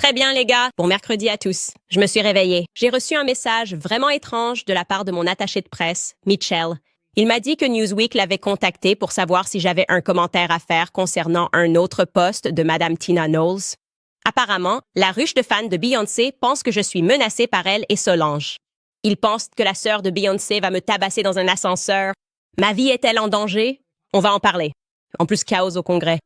Très bien, les gars. Bon mercredi à tous. Je me suis réveillée. J'ai reçu un message vraiment étrange de la part de mon attaché de presse, Mitchell. Il m'a dit que Newsweek l'avait contacté pour savoir si j'avais un commentaire à faire concernant un autre post de Madame Tina Knowles. Apparemment, la ruche de fans de Beyoncé pense que je suis menacée par elle et Solange. Ils pensent que la sœur de Beyoncé va me tabasser dans un ascenseur. Ma vie est-elle en danger? On va en parler. En plus, chaos au Congrès.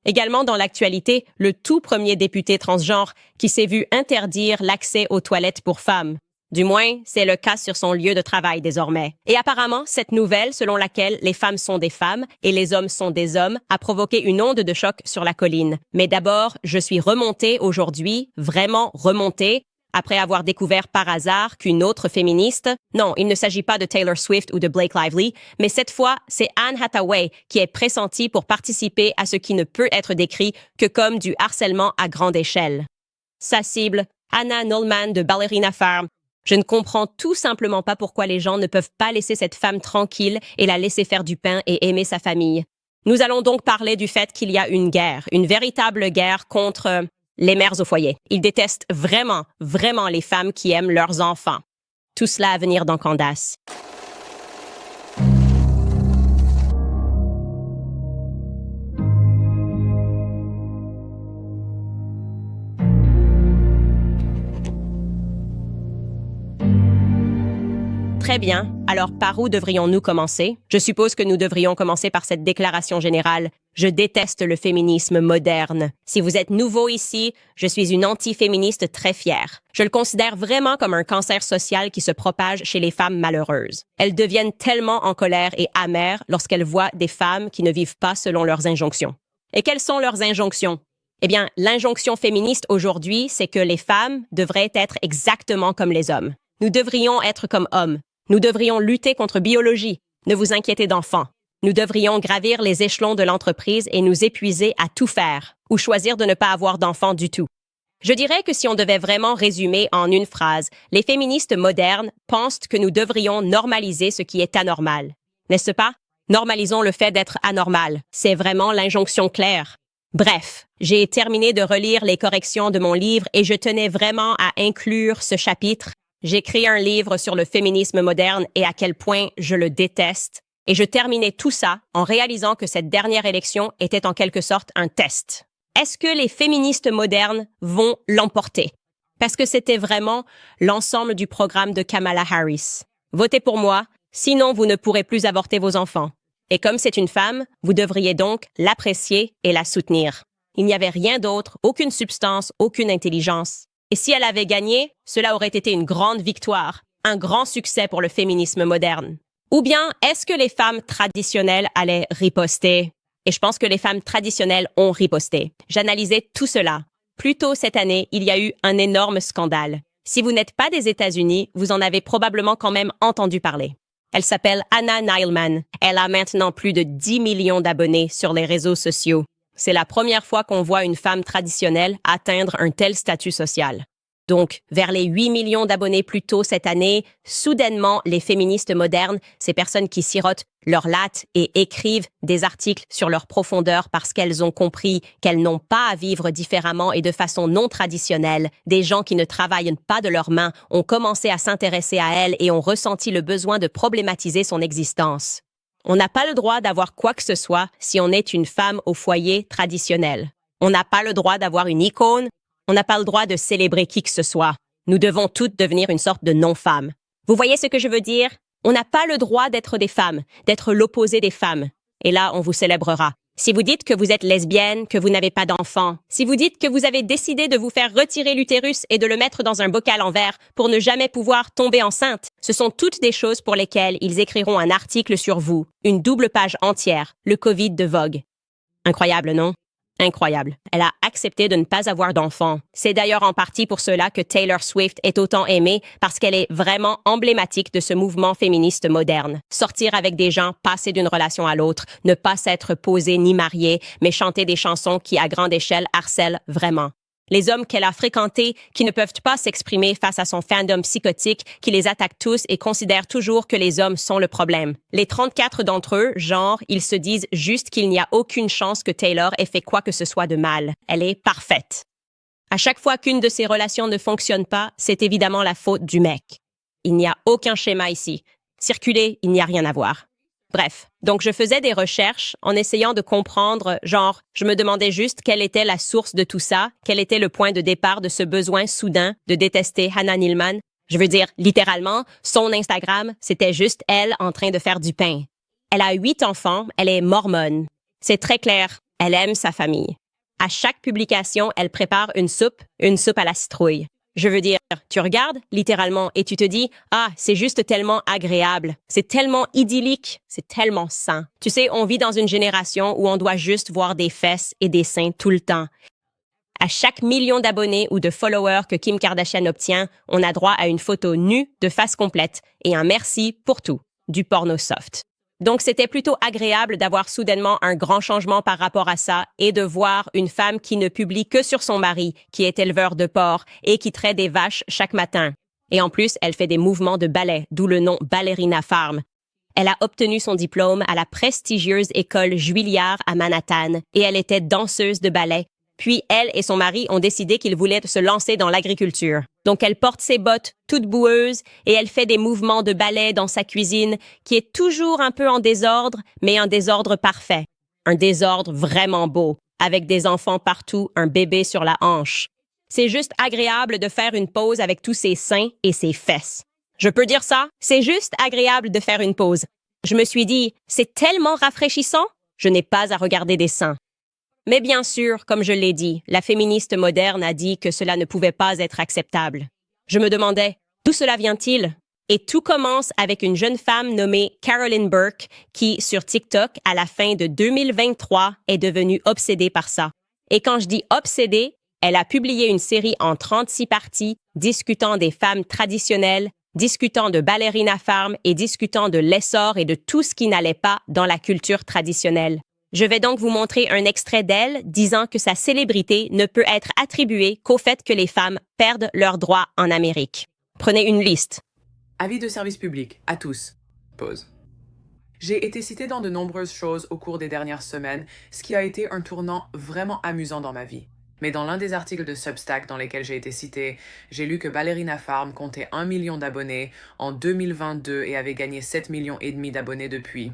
Également dans l'actualité, le tout premier député transgenre qui s'est vu interdire l'accès aux toilettes pour femmes. Du moins, c'est le cas sur son lieu de travail désormais. Et apparemment, cette nouvelle selon laquelle les femmes sont des femmes et les hommes sont des hommes a provoqué une onde de choc sur la colline. Mais d'abord, je suis remontée aujourd'hui, vraiment remontée, après avoir découvert par hasard qu'une autre féministe, non, il ne s'agit pas de Taylor Swift ou de Blake Lively, mais cette fois, c'est Anne Hathaway qui est pressentie pour participer à ce qui ne peut être décrit que comme du harcèlement à grande échelle. Sa cible, Anna Nollman de Ballerina Farm. Je ne comprends tout simplement pas pourquoi les gens ne peuvent pas laisser cette femme tranquille et la laisser faire du pain et aimer sa famille. Nous allons donc parler du fait qu'il y a une guerre, une véritable guerre contre les mères au foyer. Ils détestent vraiment, vraiment les femmes qui aiment leurs enfants. Tout cela à venir dans Candace. Très bien. Alors, par où devrions-nous commencer? Je suppose que nous devrions commencer par cette déclaration générale. Je déteste le féminisme moderne. Si vous êtes nouveau ici, je suis une anti-féministe très fière. Je le considère vraiment comme un cancer social qui se propage chez les femmes malheureuses. Elles deviennent tellement en colère et amères lorsqu'elles voient des femmes qui ne vivent pas selon leurs injonctions. Et quelles sont leurs injonctions? Eh bien, l'injonction féministe aujourd'hui, c'est que les femmes devraient être exactement comme les hommes. Nous devrions être comme hommes. Nous devrions lutter contre biologie. Ne vous inquiétez d'enfants. Nous devrions gravir les échelons de l'entreprise et nous épuiser à tout faire, ou choisir de ne pas avoir d'enfants du tout. Je dirais que si on devait vraiment résumer en une phrase, les féministes modernes pensent que nous devrions normaliser ce qui est anormal. N'est-ce pas? Normalisons le fait d'être anormal. C'est vraiment l'injonction claire. Bref, j'ai terminé de relire les corrections de mon livre et je tenais vraiment à inclure ce chapitre. J'écris un livre sur le féminisme moderne et à quel point je le déteste. Et je terminais tout ça en réalisant que cette dernière élection était en quelque sorte un test. Est-ce que les féministes modernes vont l'emporter? Parce que c'était vraiment l'ensemble du programme de Kamala Harris. Votez pour moi, sinon vous ne pourrez plus avorter vos enfants. Et comme c'est une femme, vous devriez donc l'apprécier et la soutenir. Il n'y avait rien d'autre, aucune substance, aucune intelligence. Et si elle avait gagné, cela aurait été une grande victoire, un grand succès pour le féminisme moderne. Ou bien, est-ce que les femmes traditionnelles allaient riposter? Et je pense que les femmes traditionnelles ont riposté. J'analysais tout cela. Plus tôt cette année, il y a eu un énorme scandale. Si vous n'êtes pas des États-Unis, vous en avez probablement quand même entendu parler. Elle s'appelle Anna Neilman. Elle a maintenant plus de 10 millions d'abonnés sur les réseaux sociaux. C'est la première fois qu'on voit une femme traditionnelle atteindre un tel statut social. Donc, vers les 8 millions d'abonnés plus tôt cette année, soudainement, les féministes modernes, ces personnes qui sirotent leur latte et écrivent des articles sur leur profondeur parce qu'elles ont compris qu'elles n'ont pas à vivre différemment et de façon non traditionnelle, des gens qui ne travaillent pas de leurs mains ont commencé à s'intéresser à elle et ont ressenti le besoin de problématiser son existence. On n'a pas le droit d'avoir quoi que ce soit si on est une femme au foyer traditionnel. On n'a pas le droit d'avoir une icône. On n'a pas le droit de célébrer qui que ce soit. Nous devons toutes devenir une sorte de non-femme. Vous voyez ce que je veux dire? On n'a pas le droit d'être des femmes, d'être l'opposé des femmes. Et là, on vous célébrera. Si vous dites que vous êtes lesbienne, que vous n'avez pas d'enfant, si vous dites que vous avez décidé de vous faire retirer l'utérus et de le mettre dans un bocal en verre pour ne jamais pouvoir tomber enceinte, ce sont toutes des choses pour lesquelles ils écriront un article sur vous, une double page entière, le Covid de Vogue. Incroyable, non? Incroyable. Elle a accepté de ne pas avoir d'enfant. C'est d'ailleurs en partie pour cela que Taylor Swift est autant aimée, parce qu'elle est vraiment emblématique de ce mouvement féministe moderne. Sortir avec des gens, passer d'une relation à l'autre, ne pas s'être posée ni mariée, mais chanter des chansons qui, à grande échelle, harcèlent vraiment. Les hommes qu'elle a fréquentés, qui ne peuvent pas s'exprimer face à son fandom psychotique, qui les attaque tous et considèrent toujours que les hommes sont le problème. Les 34 d'entre eux, genre, ils se disent juste qu'il n'y a aucune chance que Taylor ait fait quoi que ce soit de mal. Elle est parfaite. À chaque fois qu'une de ces relations ne fonctionne pas, c'est évidemment la faute du mec. Il n'y a aucun schéma ici. Circuler, il n'y a rien à voir. Bref, donc je faisais des recherches en essayant de comprendre, genre, je me demandais juste quelle était la source de tout ça, quel était le point de départ de ce besoin soudain de détester Hannah Needleman. Je veux dire, littéralement, son Instagram, c'était juste elle en train de faire du pain. Elle a 8 enfants, elle est mormone. C'est très clair, elle aime sa famille. À chaque publication, elle prépare une soupe à la citrouille. Je veux dire, tu regardes littéralement et tu te dis « Ah, c'est juste tellement agréable, c'est tellement idyllique, c'est tellement sain. » Tu sais, on vit dans une génération où on doit juste voir des fesses et des seins tout le temps. À chaque million d'abonnés ou de followers que Kim Kardashian obtient, on a droit à une photo nue de face complète et un merci pour tout, du porno soft. Donc, c'était plutôt agréable d'avoir soudainement un grand changement par rapport à ça et de voir une femme qui ne publie que sur son mari, qui est éleveur de porcs et qui traite des vaches chaque matin. Et en plus, elle fait des mouvements de ballet, d'où le nom Ballerina Farm. Elle a obtenu son diplôme à la prestigieuse école Juilliard à Manhattan et elle était danseuse de ballet. Puis elle et son mari ont décidé qu'ils voulaient se lancer dans l'agriculture. Donc elle porte ses bottes toutes boueuses et elle fait des mouvements de ballet dans sa cuisine qui est toujours un peu en désordre, mais un désordre parfait. Un désordre vraiment beau, avec des enfants partout, un bébé sur la hanche. C'est juste agréable de faire une pause avec tous ses seins et ses fesses. Je peux dire ça? C'est juste agréable de faire une pause. Je me suis dit, c'est tellement rafraîchissant, je n'ai pas à regarder des seins. Mais bien sûr, comme je l'ai dit, la féministe moderne a dit que cela ne pouvait pas être acceptable. Je me demandais, d'où cela vient-il? Et tout commence avec une jeune femme nommée Carolyn Burke qui, sur TikTok, à la fin de 2023, est devenue obsédée par ça. Et quand je dis obsédée, elle a publié une série en 36 parties discutant des femmes traditionnelles, discutant de Ballerina Farm et discutant de l'essor et de tout ce qui n'allait pas dans la culture traditionnelle. Je vais donc vous montrer un extrait d'elle disant que sa célébrité ne peut être attribuée qu'au fait que les femmes perdent leurs droits en Amérique. Prenez une liste. Avis de service public, à tous. Pause. J'ai été citée dans de nombreuses choses au cours des dernières semaines, ce qui a été un tournant vraiment amusant dans ma vie. Mais dans l'un des articles de Substack dans lesquels j'ai été citée, j'ai lu que Ballerina Farm comptait 1 million d'abonnés en 2022 et avait gagné 7,5 millions d'abonnés depuis.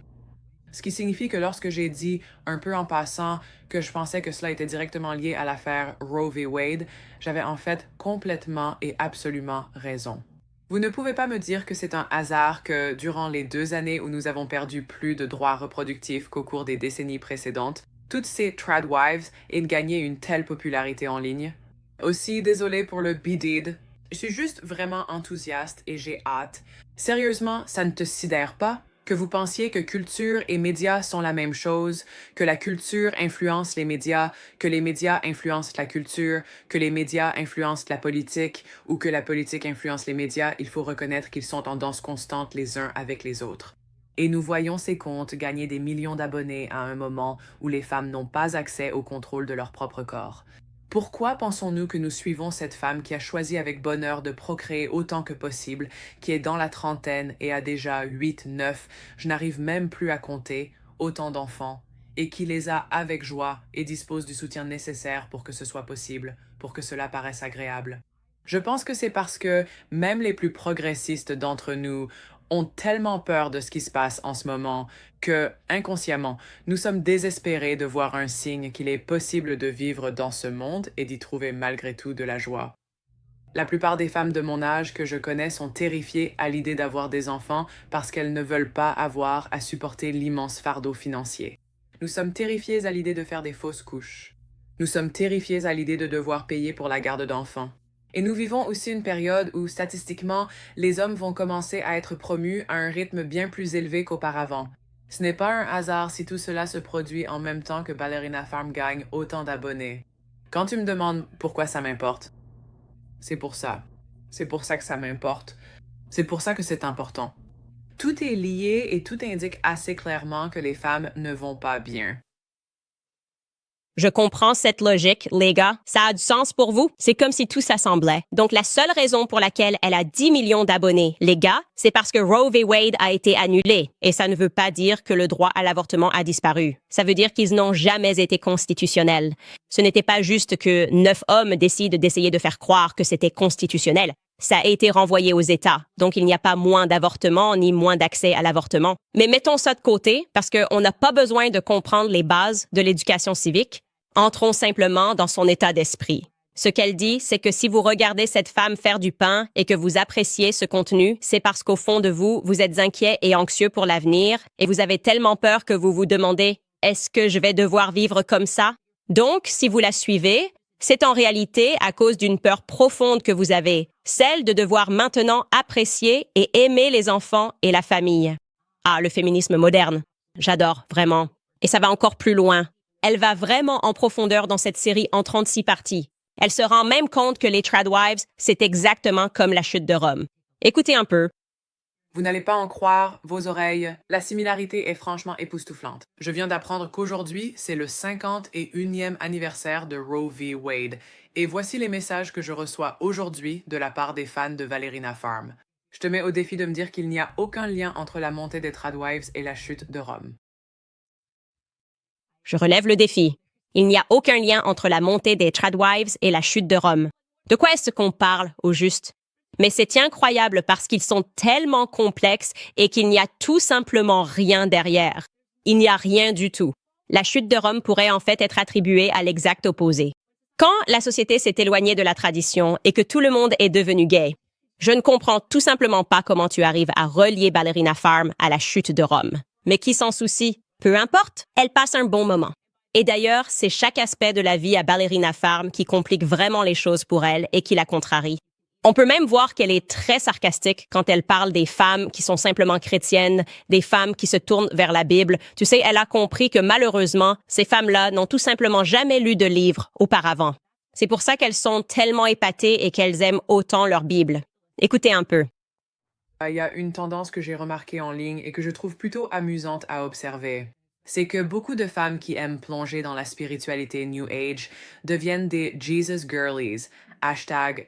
Ce qui signifie que lorsque j'ai dit, un peu en passant, que je pensais que cela était directement lié à l'affaire Roe v. Wade, j'avais en fait complètement et absolument raison. Vous ne pouvez pas me dire que c'est un hasard que, durant les 2 années où nous avons perdu plus de droits reproductifs qu'au cours des décennies précédentes, toutes ces tradwives aient gagné une telle popularité en ligne. Aussi, désolé pour le bidid. Je suis juste vraiment enthousiaste et j'ai hâte. Sérieusement, ça ne te sidère pas? Que vous pensiez que culture et médias sont la même chose, que la culture influence les médias, que les médias influencent la culture, que les médias influencent la politique, ou que la politique influence les médias, il faut reconnaître qu'ils sont en danse constante les uns avec les autres. Et nous voyons ces comptes gagner des millions d'abonnés à un moment où les femmes n'ont pas accès au contrôle de leur propre corps. Pourquoi pensons-nous que nous suivons cette femme qui a choisi avec bonheur de procréer autant que possible, qui est dans la trentaine et a déjà 8, 9, je n'arrive même plus à compter, autant d'enfants, et qui les a avec joie et dispose du soutien nécessaire pour que ce soit possible, pour que cela paraisse agréable? Je pense que c'est parce que même les plus progressistes d'entre nous ont tellement peur de ce qui se passe en ce moment que, inconsciemment, nous sommes désespérés de voir un signe qu'il est possible de vivre dans ce monde et d'y trouver malgré tout de la joie. La plupart des femmes de mon âge que je connais sont terrifiées à l'idée d'avoir des enfants parce qu'elles ne veulent pas avoir à supporter l'immense fardeau financier. Nous sommes terrifiés à l'idée de faire des fausses couches. Nous sommes terrifiés à l'idée de devoir payer pour la garde d'enfants. Et nous vivons aussi une période où, statistiquement, les hommes vont commencer à être promus à un rythme bien plus élevé qu'auparavant. Ce n'est pas un hasard si tout cela se produit en même temps que Ballerina Farm gagne autant d'abonnés. Quand tu me demandes pourquoi ça m'importe, c'est pour ça. C'est pour ça que ça m'importe. C'est pour ça que c'est important. Tout est lié et tout indique assez clairement que les femmes ne vont pas bien. Je comprends cette logique, les gars. Ça a du sens pour vous? C'est comme si tout s'assemblait. Donc, la seule raison pour laquelle elle a 10 millions d'abonnés, les gars, c'est parce que Roe v. Wade a été annulé. Et ça ne veut pas dire que le droit à l'avortement a disparu. Ça veut dire qu'ils n'ont jamais été constitutionnels. Ce n'était pas juste que 9 hommes décident d'essayer de faire croire que c'était constitutionnel. Ça a été renvoyé aux États, donc il n'y a pas moins d'avortements ni moins d'accès à l'avortement. Mais mettons ça de côté, parce qu'on n'a pas besoin de comprendre les bases de l'éducation civique. Entrons simplement dans son état d'esprit. Ce qu'elle dit, c'est que si vous regardez cette femme faire du pain et que vous appréciez ce contenu, c'est parce qu'au fond de vous, vous êtes inquiet et anxieux pour l'avenir et vous avez tellement peur que vous vous demandez « Est-ce que je vais devoir vivre comme ça ?» Donc, si vous la suivez, c'est en réalité à cause d'une peur profonde que vous avez, celle de devoir maintenant apprécier et aimer les enfants et la famille. Ah, le féminisme moderne. J'adore, vraiment. Et ça va encore plus loin. Elle va vraiment en profondeur dans cette série en 36 parties. Elle se rend même compte que les Tradwives, c'est exactement comme la chute de Rome. Écoutez un peu. Vous n'allez pas en croire vos oreilles. La similarité est franchement époustouflante. Je viens d'apprendre qu'aujourd'hui, c'est le 51e anniversaire de Roe v. Wade. Et voici les messages que je reçois aujourd'hui de la part des fans de Valerina Farm. Je te mets au défi de me dire qu'il n'y a aucun lien entre la montée des Tradwives et la chute de Rome. Je relève le défi. Il n'y a aucun lien entre la montée des Tradwives et la chute de Rome. De quoi est-ce qu'on parle, au juste? Mais c'est incroyable parce qu'ils sont tellement complexes et qu'il n'y a tout simplement rien derrière. Il n'y a rien du tout. La chute de Rome pourrait en fait être attribuée à l'exact opposé. Quand la société s'est éloignée de la tradition et que tout le monde est devenu gay, je ne comprends tout simplement pas comment tu arrives à relier Ballerina Farm à la chute de Rome. Mais qui s'en soucie? Peu importe, elle passe un bon moment. Et d'ailleurs, c'est chaque aspect de la vie à Ballerina Farm qui complique vraiment les choses pour elle et qui la contrarie. On peut même voir qu'elle est très sarcastique quand elle parle des femmes qui sont simplement chrétiennes, des femmes qui se tournent vers la Bible. Tu sais, elle a compris que malheureusement, ces femmes-là n'ont tout simplement jamais lu de livre auparavant. C'est pour ça qu'elles sont tellement épatées et qu'elles aiment autant leur Bible. Écoutez un peu. Il y a une tendance que j'ai remarquée en ligne et que je trouve plutôt amusante à observer. C'est que beaucoup de femmes qui aiment plonger dans la spiritualité New Age deviennent des Jesus Girlies,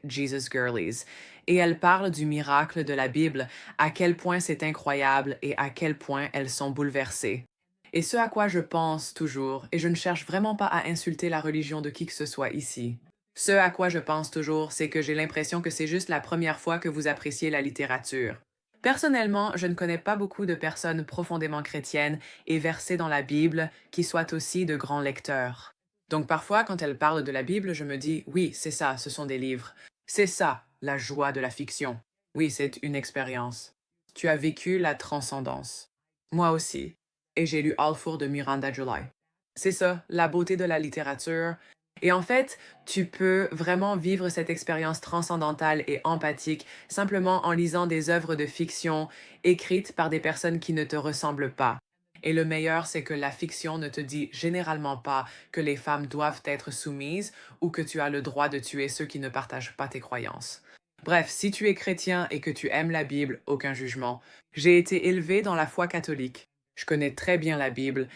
#JesusGirlies, et elles parlent du miracle de la Bible, à quel point c'est incroyable et à quel point elles sont bouleversées. Et ce à quoi je pense toujours, et je ne cherche vraiment pas à insulter la religion de qui que ce soit ici, ce à quoi je pense toujours, c'est que j'ai l'impression que c'est juste la première fois que vous appréciez la littérature. Personnellement, je ne connais pas beaucoup de personnes profondément chrétiennes et versées dans la Bible qui soient aussi de grands lecteurs. Donc parfois, quand elles parlent de la Bible, je me dis, oui, c'est ça, ce sont des livres. C'est ça, la joie de la fiction. Oui, c'est une expérience. Tu as vécu la transcendance. Moi aussi. Et j'ai lu Alfour de Miranda July. C'est ça, la beauté de la littérature. Et en fait, tu peux vraiment vivre cette expérience transcendantale et empathique simplement en lisant des œuvres de fiction écrites par des personnes qui ne te ressemblent pas. Et le meilleur, c'est que la fiction ne te dit généralement pas que les femmes doivent être soumises ou que tu as le droit de tuer ceux qui ne partagent pas tes croyances. Bref, si tu es chrétien et que tu aimes la Bible, aucun jugement. J'ai été élevé dans la foi catholique. Je connais très bien la Bible.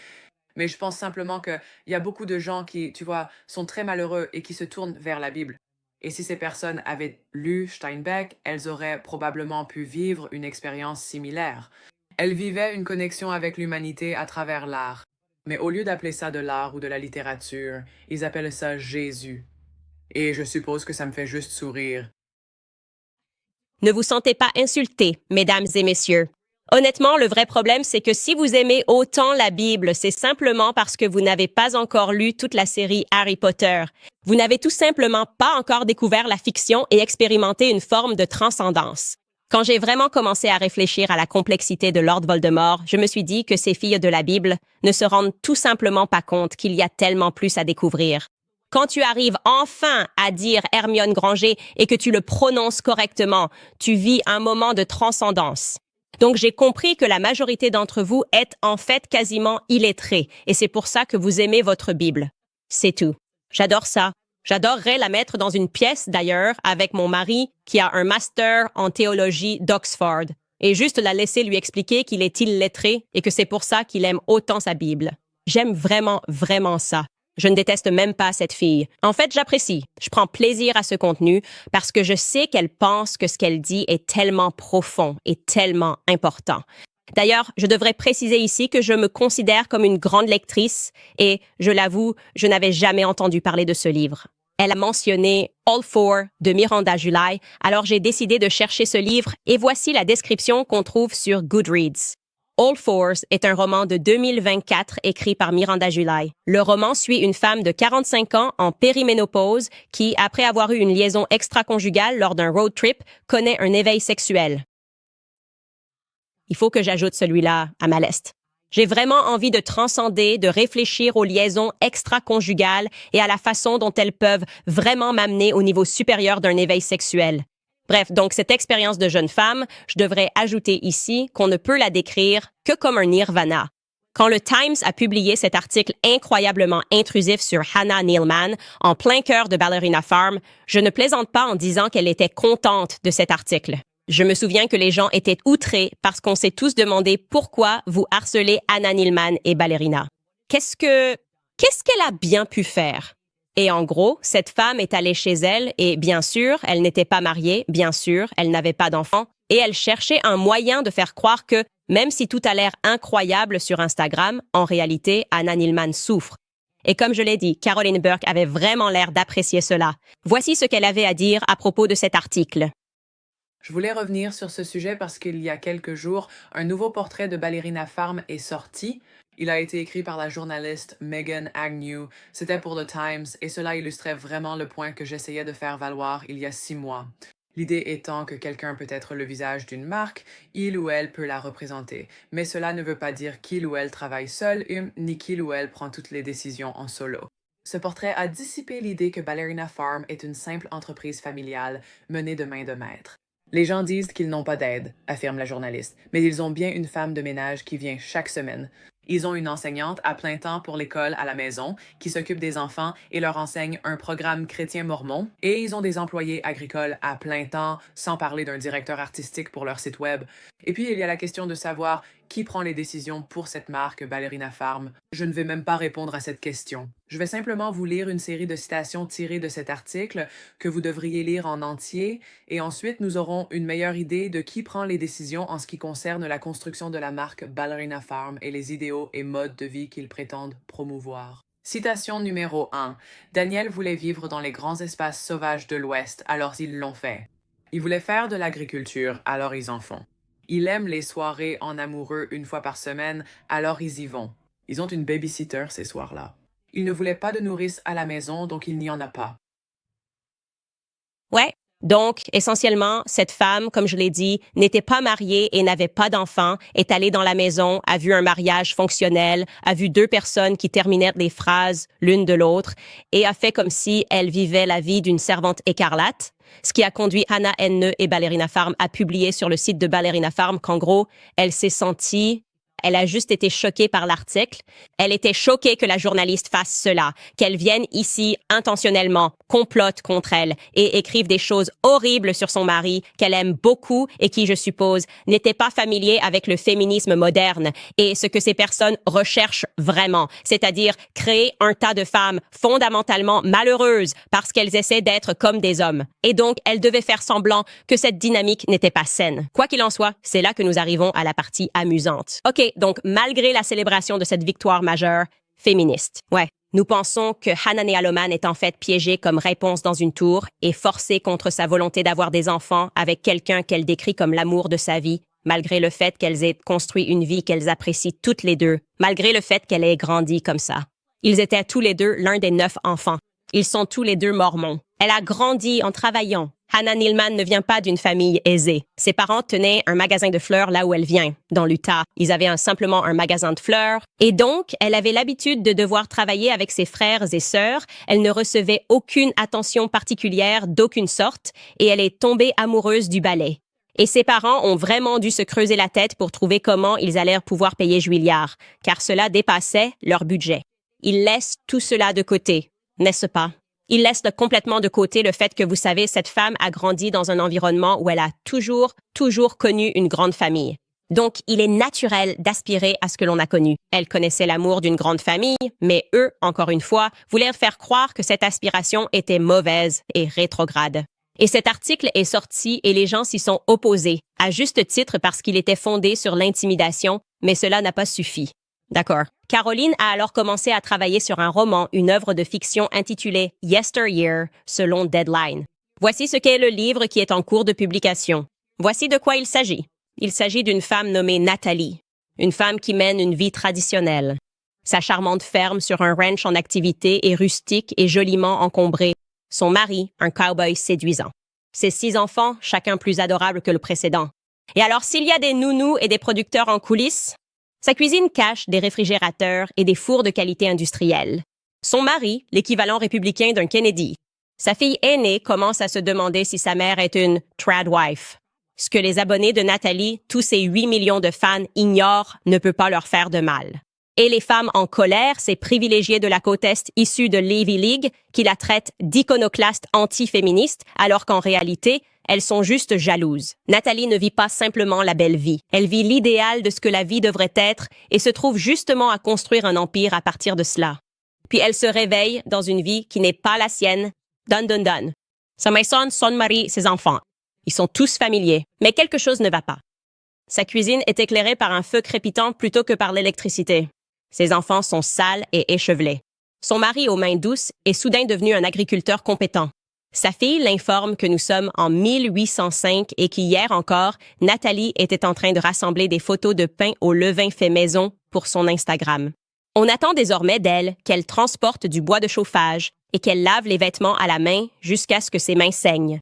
Mais je pense simplement qu'il y a beaucoup de gens qui, tu vois, sont très malheureux et qui se tournent vers la Bible. Et si ces personnes avaient lu Steinbeck, elles auraient probablement pu vivre une expérience similaire. Elles vivaient une connexion avec l'humanité à travers l'art. Mais au lieu d'appeler ça de l'art ou de la littérature, ils appellent ça Jésus. Et je suppose que ça me fait juste sourire. Ne vous sentez pas insultés, mesdames et messieurs. Honnêtement, le vrai problème, c'est que si vous aimez autant la Bible, c'est simplement parce que vous n'avez pas encore lu toute la série Harry Potter. Vous n'avez tout simplement pas encore découvert la fiction et expérimenté une forme de transcendance. Quand j'ai vraiment commencé à réfléchir à la complexité de Lord Voldemort, je me suis dit que ces filles de la Bible ne se rendent tout simplement pas compte qu'il y a tellement plus à découvrir. Quand tu arrives enfin à dire Hermione Granger et que tu le prononces correctement, tu vis un moment de transcendance. Donc, j'ai compris que la majorité d'entre vous êtes en fait quasiment illettrés et c'est pour ça que vous aimez votre Bible. C'est tout. J'adore ça. J'adorerais la mettre dans une pièce, d'ailleurs, avec mon mari qui a un master en théologie d'Oxford et juste la laisser lui expliquer qu'il est illettré et que c'est pour ça qu'il aime autant sa Bible. J'aime vraiment, vraiment ça. Je ne déteste même pas cette fille. En fait, j'apprécie. Je prends plaisir à ce contenu parce que je sais qu'elle pense que ce qu'elle dit est tellement profond et tellement important. D'ailleurs, je devrais préciser ici que je me considère comme une grande lectrice et, je l'avoue, je n'avais jamais entendu parler de ce livre. Elle a mentionné All Four de Miranda July, alors j'ai décidé de chercher ce livre et voici la description qu'on trouve sur Goodreads. All Fours est un roman de 2024 écrit par Miranda July. Le roman suit une femme de 45 ans en périménopause qui, après avoir eu une liaison extra-conjugale lors d'un road trip, connaît un éveil sexuel. Il faut que j'ajoute celui-là à ma liste. J'ai vraiment envie de transcender, de réfléchir aux liaisons extra-conjugales et à la façon dont elles peuvent vraiment m'amener au niveau supérieur d'un éveil sexuel. Bref, donc cette expérience de jeune femme, je devrais ajouter ici qu'on ne peut la décrire que comme un nirvana. Quand le Times a publié cet article incroyablement intrusif sur Hannah Neilman, en plein cœur de Ballerina Farm, je ne plaisante pas en disant qu'elle était contente de cet article. Je me souviens que les gens étaient outrés parce qu'on s'est tous demandé pourquoi vous harcelez Hannah Neilman et Ballerina. Qu'est-ce qu'elle a bien pu faire? Et en gros, cette femme est allée chez elle et bien sûr, elle n'était pas mariée, bien sûr, elle n'avait pas d'enfant et elle cherchait un moyen de faire croire que, même si tout a l'air incroyable sur Instagram, en réalité, Hannah Neilman souffre. Et comme je l'ai dit, Caroline Burke avait vraiment l'air d'apprécier cela. Voici ce qu'elle avait à dire à propos de cet article. Je voulais revenir sur ce sujet parce qu'il y a quelques jours, un nouveau portrait de Ballerina Farm est sorti. Il a été écrit par la journaliste Megan Agnew. C'était pour The Times et cela illustrait vraiment le point que j'essayais de faire valoir il y a 6 mois. L'idée étant que quelqu'un peut être le visage d'une marque, il ou elle peut la représenter. Mais cela ne veut pas dire qu'il ou elle travaille seul, ni qu'il ou elle prend toutes les décisions en solo. Ce portrait a dissipé l'idée que Ballerina Farm est une simple entreprise familiale menée de main de maître. Les gens disent qu'ils n'ont pas d'aide, affirme la journaliste, mais ils ont bien une femme de ménage qui vient chaque semaine. Ils ont une enseignante à plein temps pour l'école à la maison qui s'occupe des enfants et leur enseigne un programme chrétien mormon. Et ils ont des employés agricoles à plein temps, sans parler d'un directeur artistique pour leur site web. Et puis il y a la question de savoir qui prend les décisions pour cette marque Ballerina Farm. Je ne vais même pas répondre à cette question. Je vais simplement vous lire une série de citations tirées de cet article que vous devriez lire en entier et ensuite nous aurons une meilleure idée de qui prend les décisions en ce qui concerne la construction de la marque Ballerina Farm et les idéaux et modes de vie qu'ils prétendent promouvoir. Citation numéro 1. Daniel voulait vivre dans les grands espaces sauvages de l'Ouest, alors ils l'ont fait. Ils voulaient faire de l'agriculture, alors ils en font. Ils aiment les soirées en amoureux une fois par semaine, alors ils y vont. Ils ont une babysitter ces soirs-là. Ils ne voulaient pas de nourrice à la maison, donc il n'y en a pas. Ouais. Donc, essentiellement, cette femme, comme je l'ai dit, n'était pas mariée et n'avait pas d'enfant, est allée dans la maison, a vu un mariage fonctionnel, a vu 2 personnes qui terminaient des phrases l'une de l'autre et a fait comme si elle vivait la vie d'une servante écarlate, ce qui a conduit Hannah N. et Ballerina Farm à publier sur le site de Ballerina Farm qu'en gros, elle s'est sentie... Elle a juste été choquée par l'article. Elle était choquée que la journaliste fasse cela, qu'elle vienne ici intentionnellement, complote contre elle et écrive des choses horribles sur son mari qu'elle aime beaucoup et qui, je suppose, n'était pas familier avec le féminisme moderne et ce que ces personnes recherchent vraiment, c'est-à-dire créer un tas de femmes fondamentalement malheureuses parce qu'elles essaient d'être comme des hommes. Et donc, elle devait faire semblant que cette dynamique n'était pas saine. Quoi qu'il en soit, c'est là que nous arrivons à la partie amusante. OK, donc malgré la célébration de cette victoire majeure, féministe. Ouais, nous pensons que Hannah Neilman est en fait piégée comme réponse dans une tour et forcée contre sa volonté d'avoir des enfants avec quelqu'un qu'elle décrit comme l'amour de sa vie, malgré le fait qu'elles aient construit une vie qu'elles apprécient toutes les deux, malgré le fait qu'elle ait grandi comme ça. Ils étaient tous les deux l'un des 9 enfants. Ils sont tous les 2 mormons. Elle a grandi en travaillant. Hannah Neilman ne vient pas d'une famille aisée. Ses parents tenaient un magasin de fleurs là où elle vient, dans l'Utah. Ils avaient simplement un magasin de fleurs. Et donc, elle avait l'habitude de devoir travailler avec ses frères et sœurs. Elle ne recevait aucune attention particulière d'aucune sorte et elle est tombée amoureuse du ballet. Et ses parents ont vraiment dû se creuser la tête pour trouver comment ils allèrent pouvoir payer Juilliard, car cela dépassait leur budget. Ils laissent tout cela de côté, n'est-ce pas? Ils laissent complètement de côté le fait que, vous savez, cette femme a grandi dans un environnement où elle a toujours connu une grande famille. Donc, il est naturel d'aspirer à ce que l'on a connu. Elle connaissait l'amour d'une grande famille, mais eux, encore une fois, voulaient faire croire que cette aspiration était mauvaise et rétrograde. Et cet article est sorti et les gens s'y sont opposés, à juste titre parce qu'il était fondé sur l'intimidation, mais cela n'a pas suffi. D'accord. Caroline a alors commencé à travailler sur un roman, une œuvre de fiction intitulée Yesteryear, selon Deadline. Voici ce qu'est le livre qui est en cours de publication. Voici de quoi il s'agit. Il s'agit d'une femme nommée Nathalie, une femme qui mène une vie traditionnelle. Sa charmante ferme sur un ranch en activité est rustique et joliment encombrée. Son mari, un cow-boy séduisant. Ses 6 enfants, chacun plus adorable que le précédent. Et alors, s'il y a des nounous et des producteurs en coulisses, sa cuisine cache des réfrigérateurs et des fours de qualité industrielle. Son mari, l'équivalent républicain d'un Kennedy. Sa fille aînée commence à se demander si sa mère est une tradwife. Ce que les abonnés de Nathalie, tous ces 8 millions de fans, ignorent ne peut pas leur faire de mal. Et les femmes en colère, ces privilégiés de la côte Est issus de l'Ivy League, qui la traitent d'iconoclaste anti-féministe, alors qu'en réalité, elles sont juste jalouses. Nathalie ne vit pas simplement la belle vie. Elle vit l'idéal de ce que la vie devrait être et se trouve justement à construire un empire à partir de cela. Puis elle se réveille dans une vie qui n'est pas la sienne. Dun dun dun. Sa maison, son mari, ses enfants. Ils sont tous familiers, mais quelque chose ne va pas. Sa cuisine est éclairée par un feu crépitant plutôt que par l'électricité. Ses enfants sont sales et échevelés. Son mari aux mains douces est soudain devenu un agriculteur compétent. Sa fille l'informe que nous sommes en 1805 et qu'hier encore, Nathalie était en train de rassembler des photos de pain au levain fait maison pour son Instagram. On attend désormais d'elle qu'elle transporte du bois de chauffage et qu'elle lave les vêtements à la main jusqu'à ce que ses mains saignent.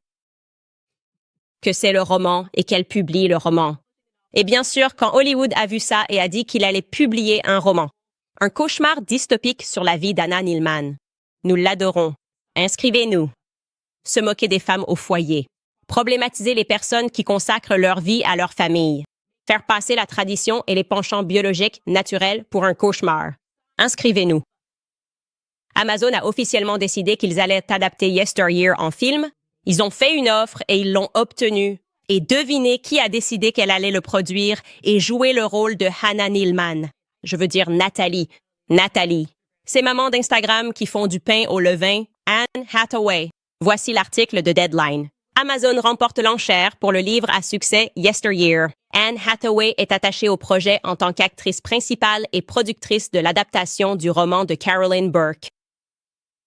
Que c'est le roman et qu'elle publie le roman. Et bien sûr, quand Hollywood a vu ça et a dit qu'il allait publier un roman. Un cauchemar dystopique sur la vie d'Hannah Needleman. Nous l'adorons. Inscrivez-nous. Se moquer des femmes au foyer. Problématiser les personnes qui consacrent leur vie à leur famille. Faire passer la tradition et les penchants biologiques naturels pour un cauchemar. Inscrivez-nous. Amazon a officiellement décidé qu'ils allaient adapter Yesteryear en film. Ils ont fait une offre et ils l'ont obtenue. Et devinez qui a décidé qu'elle allait le produire et jouer le rôle de Hannah Needleman. Je veux dire Nathalie. Nathalie. Ces mamans d'Instagram qui font du pain au levain, Anne Hathaway. Voici l'article de Deadline. Amazon remporte l'enchère pour le livre à succès Yesteryear. Anne Hathaway est attachée au projet en tant qu'actrice principale et productrice de l'adaptation du roman de Carolyn Burke.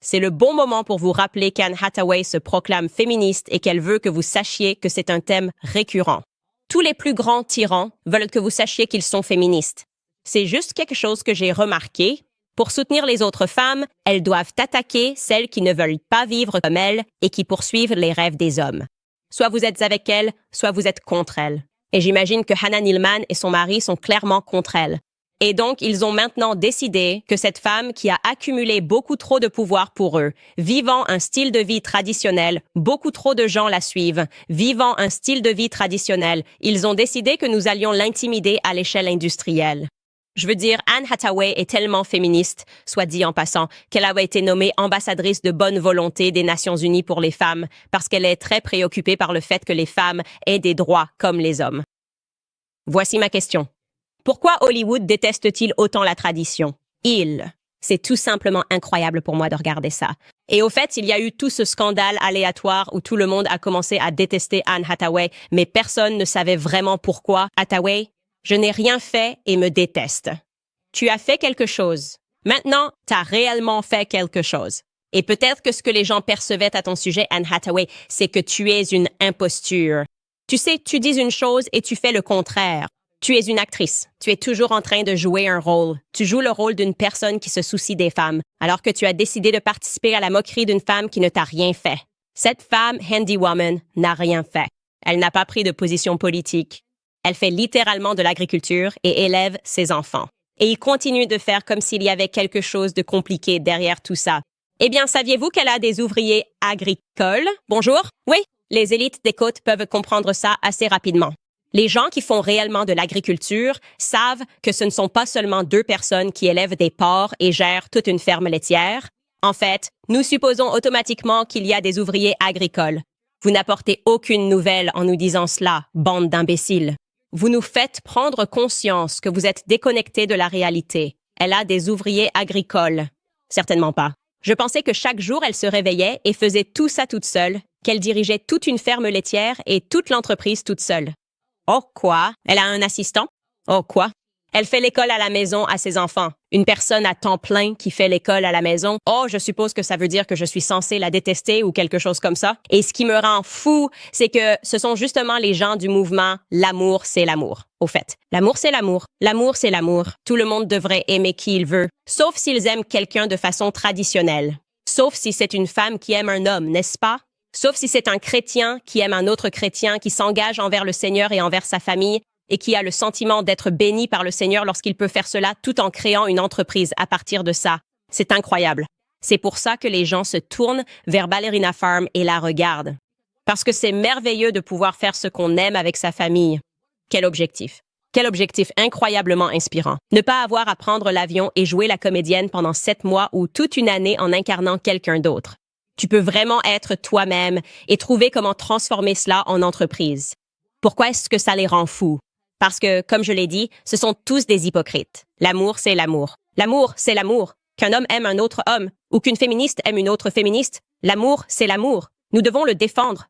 C'est le bon moment pour vous rappeler qu'Anne Hathaway se proclame féministe et qu'elle veut que vous sachiez que c'est un thème récurrent. Tous les plus grands tyrans veulent que vous sachiez qu'ils sont féministes. C'est juste quelque chose que j'ai remarqué. Pour soutenir les autres femmes, elles doivent attaquer celles qui ne veulent pas vivre comme elles et qui poursuivent les rêves des hommes. Soit vous êtes avec elles, soit vous êtes contre elles. Et j'imagine que Hannah Needleman et son mari sont clairement contre elles. Et donc, ils ont maintenant décidé que cette femme qui a accumulé beaucoup trop de pouvoir pour eux, vivant un style de vie traditionnel, beaucoup trop de gens la suivent, vivant un style de vie traditionnel, ils ont décidé que nous allions l'intimider à l'échelle industrielle. Je veux dire, Anne Hathaway est tellement féministe, soit dit en passant, qu'elle a été nommée ambassadrice de bonne volonté des Nations Unies pour les femmes, parce qu'elle est très préoccupée par le fait que les femmes aient des droits comme les hommes. Voici ma question. Pourquoi Hollywood déteste-t-il autant la tradition? C'est tout simplement incroyable pour moi de regarder ça. Et au fait, il y a eu tout ce scandale aléatoire où tout le monde a commencé à détester Anne Hathaway, mais personne ne savait vraiment pourquoi. Hathaway, je n'ai rien fait et me déteste. Tu as fait quelque chose. Maintenant, tu as réellement fait quelque chose. Et peut-être que ce que les gens percevaient à ton sujet, Anne Hathaway, c'est que tu es une imposture. Tu sais, tu dis une chose et tu fais le contraire. Tu es une actrice. Tu es toujours en train de jouer un rôle. Tu joues le rôle d'une personne qui se soucie des femmes, alors que tu as décidé de participer à la moquerie d'une femme qui ne t'a rien fait. Cette femme, Handy Woman, n'a rien fait. Elle n'a pas pris de position politique. Elle fait littéralement de l'agriculture et élève ses enfants. Et il continue de faire comme s'il y avait quelque chose de compliqué derrière tout ça. Eh bien, saviez-vous qu'elle a des ouvriers agricoles? Bonjour? Oui, les élites des côtes peuvent comprendre ça assez rapidement. Les gens qui font réellement de l'agriculture savent que ce ne sont pas seulement 2 personnes qui élèvent des porcs et gèrent toute une ferme laitière. En fait, nous supposons automatiquement qu'il y a des ouvriers agricoles. Vous n'apportez aucune nouvelle en nous disant cela, bande d'imbéciles. Vous nous faites prendre conscience que vous êtes déconnectés de la réalité. Elle a des ouvriers agricoles. Certainement pas. Je pensais que chaque jour, elle se réveillait et faisait tout ça toute seule, qu'elle dirigeait toute une ferme laitière et toute l'entreprise toute seule. Oh quoi? Elle a un assistant? Oh quoi? Elle fait l'école à la maison à ses enfants. Une personne à temps plein qui fait l'école à la maison. Oh, je suppose que ça veut dire que je suis censée la détester ou quelque chose comme ça. Et ce qui me rend fou, c'est que ce sont justement les gens du mouvement « L'amour, c'est l'amour ». Au fait, l'amour, c'est l'amour. L'amour, c'est l'amour. Tout le monde devrait aimer qui il veut, sauf s'ils aiment quelqu'un de façon traditionnelle. Sauf si c'est une femme qui aime un homme, n'est-ce pas? Sauf si c'est un chrétien qui aime un autre chrétien, qui s'engage envers le Seigneur et envers sa famille, et qui a le sentiment d'être béni par le Seigneur lorsqu'il peut faire cela tout en créant une entreprise à partir de ça. C'est incroyable. C'est pour ça que les gens se tournent vers Ballerina Farm et la regardent. Parce que c'est merveilleux de pouvoir faire ce qu'on aime avec sa famille. Quel objectif! Quel objectif incroyablement inspirant. Ne pas avoir à prendre l'avion et jouer la comédienne pendant 7 mois ou toute une année en incarnant quelqu'un d'autre. Tu peux vraiment être toi-même et trouver comment transformer cela en entreprise. Pourquoi est-ce que ça les rend fous? Parce que, comme je l'ai dit, ce sont tous des hypocrites. L'amour, c'est l'amour. L'amour, c'est l'amour. Qu'un homme aime un autre homme ou qu'une féministe aime une autre féministe, l'amour, c'est l'amour. Nous devons le défendre.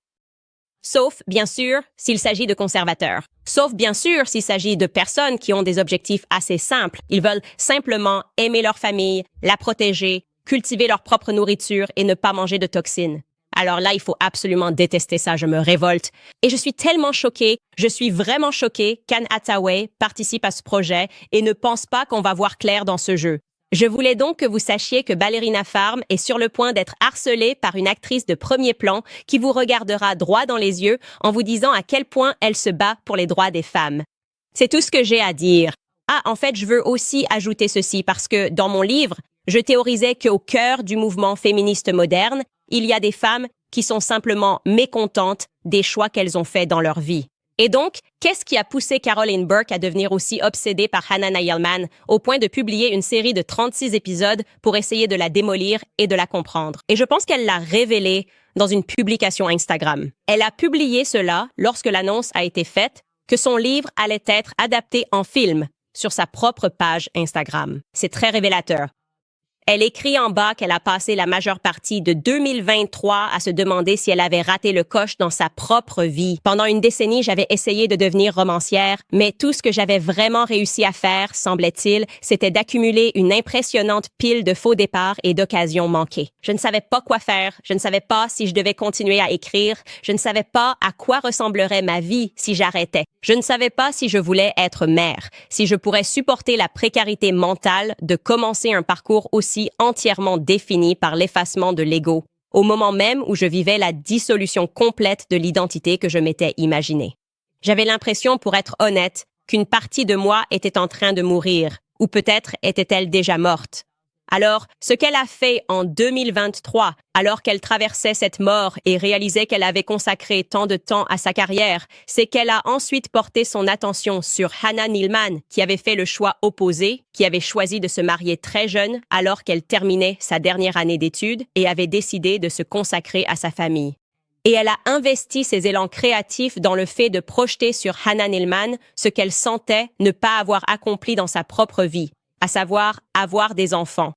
Sauf, bien sûr, s'il s'agit de conservateurs. Sauf, bien sûr, s'il s'agit de personnes qui ont des objectifs assez simples. Ils veulent simplement aimer leur famille, la protéger, cultiver leur propre nourriture et ne pas manger de toxines. Alors là, il faut absolument détester ça, je me révolte. Et je suis tellement choquée, je suis vraiment choquée qu'Anne Hathaway participe à ce projet et ne pense pas qu'on va voir clair dans ce jeu. Je voulais donc que vous sachiez que Ballerina Farm est sur le point d'être harcelée par une actrice de premier plan qui vous regardera droit dans les yeux en vous disant à quel point elle se bat pour les droits des femmes. C'est tout ce que j'ai à dire. Ah, en fait, je veux aussi ajouter ceci parce que dans mon livre, je théorisais qu'au cœur du mouvement féministe moderne, il y a des femmes qui sont simplement mécontentes des choix qu'elles ont faits dans leur vie. Et donc, qu'est-ce qui a poussé Caroline Burke à devenir aussi obsédée par Hannah Nielman au point de publier une série de 36 épisodes pour essayer de la démolir et de la comprendre? Et je pense qu'elle l'a révélé dans une publication Instagram. Elle a publié cela lorsque l'annonce a été faite que son livre allait être adapté en film sur sa propre page Instagram. C'est très révélateur. Elle écrit en bas qu'elle a passé la majeure partie de 2023 à se demander si elle avait raté le coche dans sa propre vie. Pendant une décennie, j'avais essayé de devenir romancière, mais tout ce que j'avais vraiment réussi à faire, semblait-il, c'était d'accumuler une impressionnante pile de faux départs et d'occasions manquées. Je ne savais pas quoi faire, je ne savais pas si je devais continuer à écrire, je ne savais pas à quoi ressemblerait ma vie si j'arrêtais. Je ne savais pas si je voulais être mère, si je pourrais supporter la précarité mentale de commencer un parcours aussi entièrement défini par l'effacement de l'ego, au moment même où je vivais la dissolution complète de l'identité que je m'étais imaginée. J'avais l'impression, pour être honnête, qu'une partie de moi était en train de mourir, ou peut-être était-elle déjà morte. Alors, ce qu'elle a fait en 2023, alors qu'elle traversait cette mort et réalisait qu'elle avait consacré tant de temps à sa carrière, c'est qu'elle a ensuite porté son attention sur Hannah Nielman, qui avait fait le choix opposé, qui avait choisi de se marier très jeune alors qu'elle terminait sa dernière année d'études et avait décidé de se consacrer à sa famille. Et elle a investi ses élans créatifs dans le fait de projeter sur Hannah Nielman ce qu'elle sentait ne pas avoir accompli dans sa propre vie, à savoir avoir des enfants.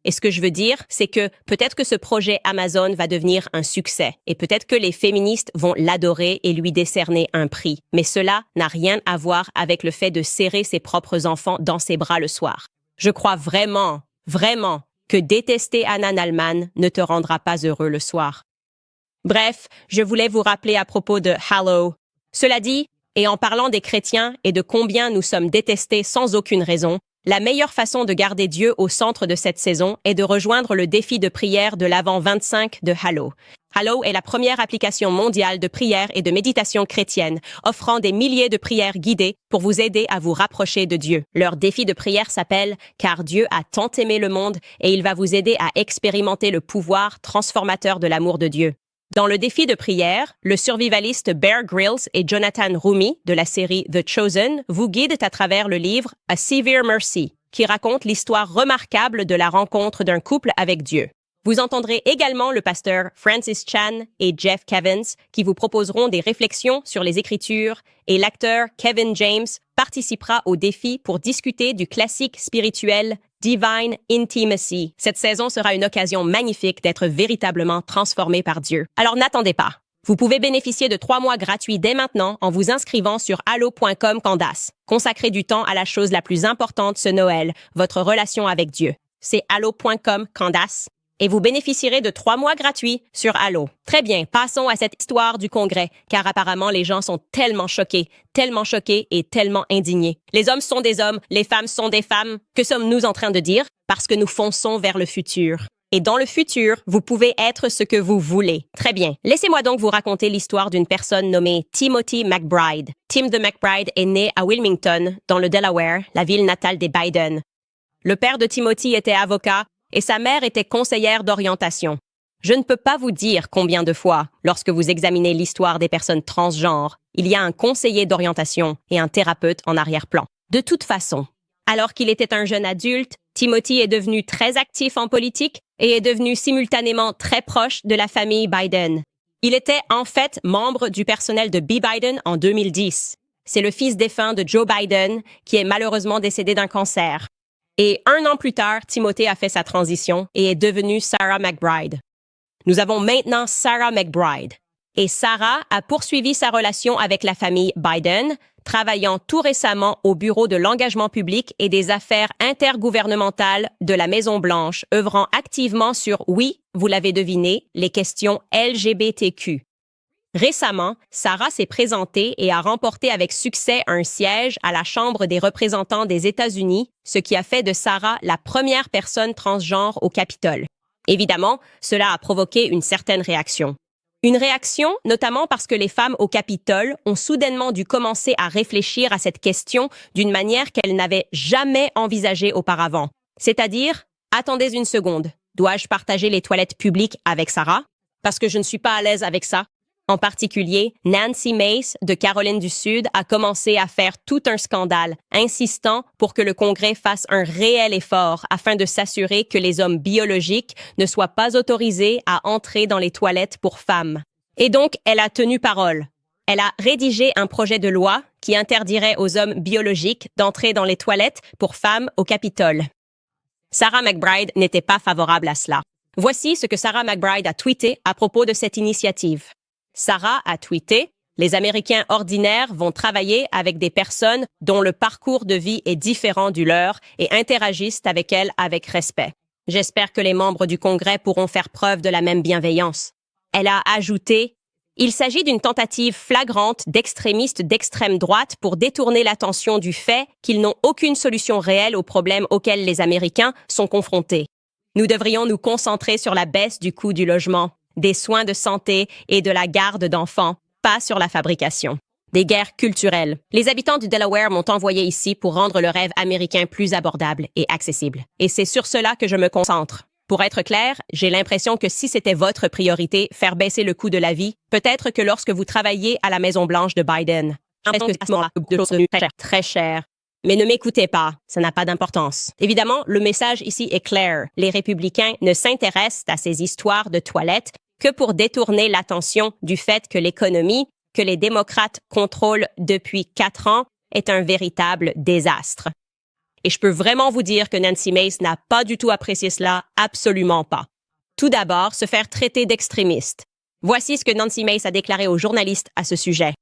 Et ce que je veux dire, c'est que peut-être que ce projet Amazon va devenir un succès et peut-être que les féministes vont l'adorer et lui décerner un prix. Mais cela n'a rien à voir avec le fait de serrer ses propres enfants dans ses bras le soir. Je crois vraiment, vraiment que détester Hannah Nielman ne te rendra pas heureux le soir. Bref, je voulais vous rappeler à propos de Hallow. Cela dit, et en parlant des chrétiens et de combien nous sommes détestés sans aucune raison, la meilleure façon de garder Dieu au centre de cette saison est de rejoindre le défi de prière de l'Avent 25 de Hallow. Hallow est la première application mondiale de prière et de méditation chrétienne, offrant des milliers de prières guidées pour vous aider à vous rapprocher de Dieu. Leur défi de prière s'appelle « Car Dieu a tant aimé le monde » et il va vous aider à expérimenter le pouvoir transformateur de l'amour de Dieu. Dans le défi de prière, le survivaliste Bear Grylls et Jonathan Rumi de la série The Chosen vous guident à travers le livre A Severe Mercy, qui raconte l'histoire remarquable de la rencontre d'un couple avec Dieu. Vous entendrez également le pasteur Francis Chan et Jeff Cavins qui vous proposeront des réflexions sur les Écritures et l'acteur Kevin James participera au défi pour discuter du classique spirituel Divine Intimacy. Cette saison sera une occasion magnifique d'être véritablement transformé par Dieu. Alors n'attendez pas. Vous pouvez bénéficier de 3 mois gratuits dès maintenant en vous inscrivant sur allo.com Candace. Consacrez du temps à la chose la plus importante ce Noël, votre relation avec Dieu. C'est allo.com Candace. Et vous bénéficierez de 3 mois gratuits sur Allo. Très bien, passons à cette histoire du Congrès, car apparemment les gens sont tellement choqués et tellement indignés. Les hommes sont des hommes, les femmes sont des femmes. Que sommes-nous en train de dire? Parce que nous fonçons vers le futur. Et dans le futur, vous pouvez être ce que vous voulez. Très bien. Laissez-moi donc vous raconter l'histoire d'une personne nommée Timothy McBride. Tim de McBride est né à Wilmington, dans le Delaware, la ville natale des Biden. Le père de Timothy était avocat et sa mère était conseillère d'orientation. Je ne peux pas vous dire combien de fois, lorsque vous examinez l'histoire des personnes transgenres, il y a un conseiller d'orientation et un thérapeute en arrière-plan. De toute façon, alors qu'il était un jeune adulte, Timothy est devenu très actif en politique et est devenu simultanément très proche de la famille Biden. Il était en fait membre du personnel de B. Biden en 2010. C'est le fils défunt de Joe Biden qui est malheureusement décédé d'un cancer. Et 1 an plus tard, Timothy a fait sa transition et est devenue Sarah McBride. Nous avons maintenant Sarah McBride. Et Sarah a poursuivi sa relation avec la famille Biden, travaillant tout récemment au Bureau de l'engagement public et des affaires intergouvernementales de la Maison-Blanche, œuvrant activement sur, oui, vous l'avez deviné, les questions LGBTQ. Récemment, Sarah s'est présentée et a remporté avec succès un siège à la Chambre des représentants des États-Unis, ce qui a fait de Sarah la première personne transgenre au Capitole. Évidemment, cela a provoqué une certaine réaction. Une réaction, notamment parce que les femmes au Capitole ont soudainement dû commencer à réfléchir à cette question d'une manière qu'elles n'avaient jamais envisagée auparavant. C'est-à-dire, attendez une seconde, dois-je partager les toilettes publiques avec Sarah? Parce que je ne suis pas à l'aise avec ça. En particulier, Nancy Mace de Caroline du Sud a commencé à faire tout un scandale, insistant pour que le Congrès fasse un réel effort afin de s'assurer que les hommes biologiques ne soient pas autorisés à entrer dans les toilettes pour femmes. Et donc, elle a tenu parole. Elle a rédigé un projet de loi qui interdirait aux hommes biologiques d'entrer dans les toilettes pour femmes au Capitole. Sarah McBride n'était pas favorable à cela. Voici ce que Sarah McBride a tweeté à propos de cette initiative. Sarah a tweeté « Les Américains ordinaires vont travailler avec des personnes dont le parcours de vie est différent du leur et interagissent avec elles avec respect. J'espère que les membres du Congrès pourront faire preuve de la même bienveillance. » Elle a ajouté « Il s'agit d'une tentative flagrante d'extrémistes d'extrême droite pour détourner l'attention du fait qu'ils n'ont aucune solution réelle aux problèmes auxquels les Américains sont confrontés. Nous devrions nous concentrer sur la baisse du coût du logement, des soins de santé et de la garde d'enfants, pas sur la fabrication. Des guerres culturelles. Les habitants du Delaware m'ont envoyé ici pour rendre le rêve américain plus abordable et accessible. Et c'est sur cela que je me concentre. Pour être clair, j'ai l'impression que si c'était votre priorité, faire baisser le coût de la vie, peut-être que lorsque vous travaillez à la Maison-Blanche de Biden, très cher. Mais ne m'écoutez pas, ça n'a pas d'importance. Évidemment, le message ici est clair. Les républicains ne s'intéressent à ces histoires de toilettes que pour détourner l'attention du fait que l'économie, que les démocrates contrôlent depuis 4 ans, est un véritable désastre. Et je peux vraiment vous dire que Nancy Mace n'a pas du tout apprécié cela, absolument pas. Tout d'abord, se faire traiter d'extrémiste. Voici ce que Nancy Mace a déclaré aux journalistes à ce sujet.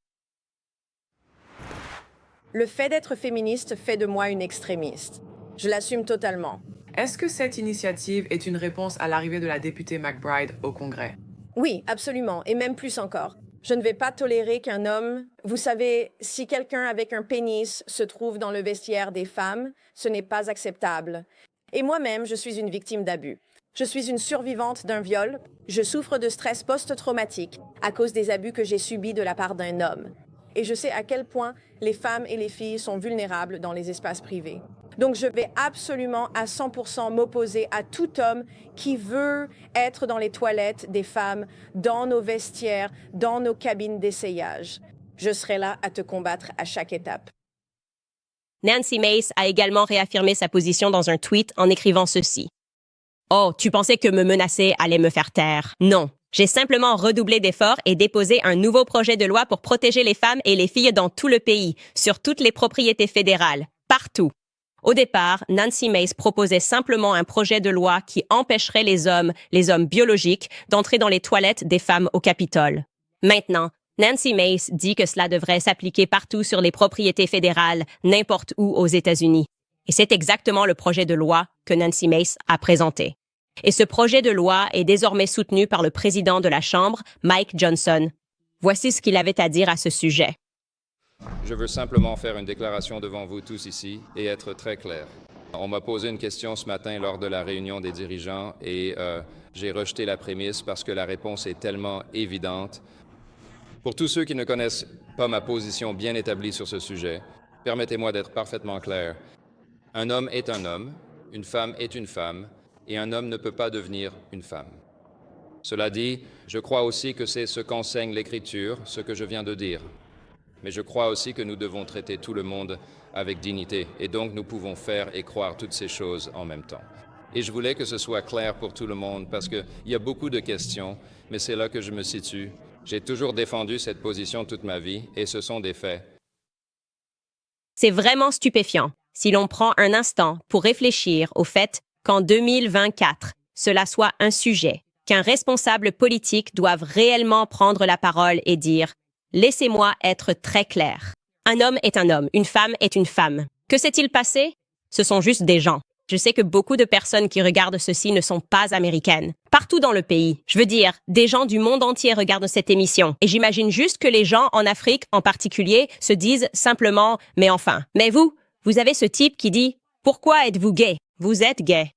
Le fait d'être féministe fait de moi une extrémiste. Je l'assume totalement. Est-ce que cette initiative est une réponse à l'arrivée de la députée McBride au Congrès? Oui, absolument, et même plus encore. Je ne vais pas tolérer qu'un homme... Vous savez, si quelqu'un avec un pénis se trouve dans le vestiaire des femmes, ce n'est pas acceptable. Et moi-même, je suis une victime d'abus. Je suis une survivante d'un viol. Je souffre de stress post-traumatique à cause des abus que j'ai subis de la part d'un homme. Et je sais à quel point les femmes et les filles sont vulnérables dans les espaces privés. Donc je vais absolument à 100% m'opposer à tout homme qui veut être dans les toilettes des femmes, dans nos vestiaires, dans nos cabines d'essayage. Je serai là à te combattre à chaque étape. Nancy Mace a également réaffirmé sa position dans un tweet en écrivant ceci. Oh, tu pensais que me menacer allait me faire taire? Non. J'ai simplement redoublé d'efforts et déposé un nouveau projet de loi pour protéger les femmes et les filles dans tout le pays, sur toutes les propriétés fédérales, partout. Au départ, Nancy Mace proposait simplement un projet de loi qui empêcherait les hommes biologiques, d'entrer dans les toilettes des femmes au Capitole. Maintenant, Nancy Mace dit que cela devrait s'appliquer partout sur les propriétés fédérales, n'importe où aux États-Unis. Et c'est exactement le projet de loi que Nancy Mace a présenté. Et ce projet de loi est désormais soutenu par le président de la Chambre, Mike Johnson. Voici ce qu'il avait à dire à ce sujet. Je veux simplement faire une déclaration devant vous tous ici et être très clair. On m'a posé une question ce matin lors de la réunion des dirigeants et j'ai rejeté la prémisse parce que la réponse est tellement évidente. Pour tous ceux qui ne connaissent pas ma position bien établie sur ce sujet, permettez-moi d'être parfaitement clair. Un homme est un homme, une femme est une femme, et un homme ne peut pas devenir une femme. Cela dit, je crois aussi que c'est ce qu'enseigne l'Écriture, ce que je viens de dire. Mais je crois aussi que nous devons traiter tout le monde avec dignité, et donc nous pouvons faire et croire toutes ces choses en même temps. Et je voulais que ce soit clair pour tout le monde, parce qu'il y a beaucoup de questions, mais c'est là que je me situe. J'ai toujours défendu cette position toute ma vie, et ce sont des faits. C'est vraiment stupéfiant si l'on prend un instant pour réfléchir au fait qu'en 2024, cela soit un sujet, qu'un responsable politique doive réellement prendre la parole et dire « Laissez-moi être très clair. Un homme est un homme, une femme est une femme. Que s'est-il passé? Ce sont juste des gens. Je sais que beaucoup de personnes qui regardent ceci ne sont pas américaines. Partout dans le pays, je veux dire, des gens du monde entier regardent cette émission. Et j'imagine juste que les gens en Afrique en particulier se disent simplement « Mais enfin, mais vous avez ce type qui dit « Pourquoi êtes-vous gay? Vous êtes gay. »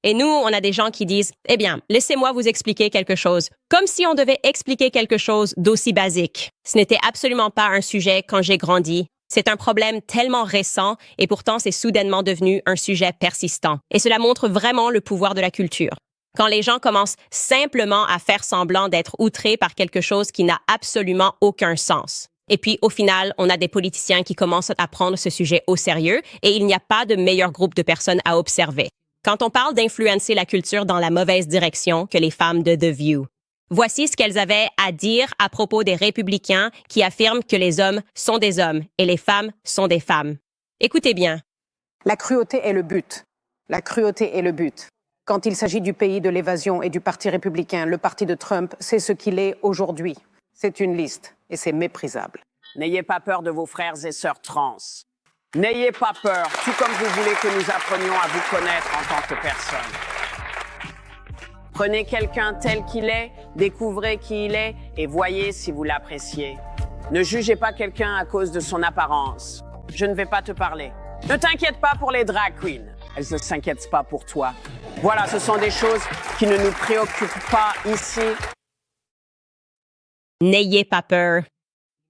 Et nous, on a des gens qui disent « Eh bien, laissez-moi vous expliquer quelque chose. » Comme si on devait expliquer quelque chose d'aussi basique. Ce n'était absolument pas un sujet quand j'ai grandi. C'est un problème tellement récent et pourtant c'est soudainement devenu un sujet persistant. Et cela montre vraiment le pouvoir de la culture. Quand les gens commencent simplement à faire semblant d'être outrés par quelque chose qui n'a absolument aucun sens. Et puis, au final, on a des politiciens qui commencent à prendre ce sujet au sérieux et il n'y a pas de meilleur groupe de personnes à observer. Quand on parle d'influencer la culture dans la mauvaise direction que les femmes de The View. Voici ce qu'elles avaient à dire à propos des républicains qui affirment que les hommes sont des hommes et les femmes sont des femmes. Écoutez bien. La cruauté est le but. La cruauté est le but. Quand il s'agit du pays de l'évasion et du Parti républicain, le parti de Trump, c'est ce qu'il est aujourd'hui. C'est une liste et c'est méprisable. N'ayez pas peur de vos frères et sœurs trans. N'ayez pas peur, tout comme vous voulez que nous apprenions à vous connaître en tant que personne. Prenez quelqu'un tel qu'il est, découvrez qui il est et voyez si vous l'appréciez. Ne jugez pas quelqu'un à cause de son apparence. Je ne vais pas te parler. Ne t'inquiète pas pour les drag queens. Elles ne s'inquiètent pas pour toi. Voilà, ce sont des choses qui ne nous préoccupent pas ici. N'ayez pas peur.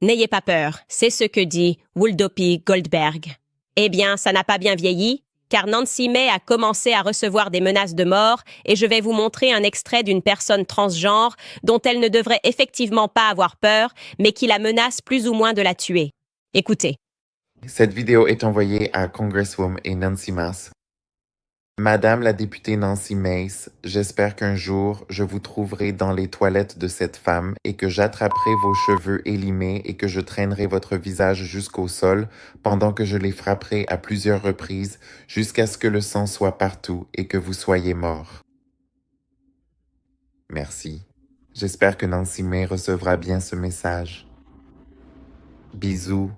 N'ayez pas peur, c'est ce que dit Whoopi Goldberg. Eh bien, ça n'a pas bien vieilli, car Nancy May a commencé à recevoir des menaces de mort et je vais vous montrer un extrait d'une personne transgenre dont elle ne devrait effectivement pas avoir peur, mais qui la menace plus ou moins de la tuer. Écoutez. Cette vidéo est envoyée à Congresswoman et Nancy Mace. Madame la députée Nancy Mace, j'espère qu'un jour, je vous trouverai dans les toilettes de cette femme et que j'attraperai vos cheveux élimés et que je traînerai votre visage jusqu'au sol pendant que je les frapperai à plusieurs reprises jusqu'à ce que le sang soit partout et que vous soyez mort. Merci. J'espère que Nancy May recevra bien ce message. Bisous.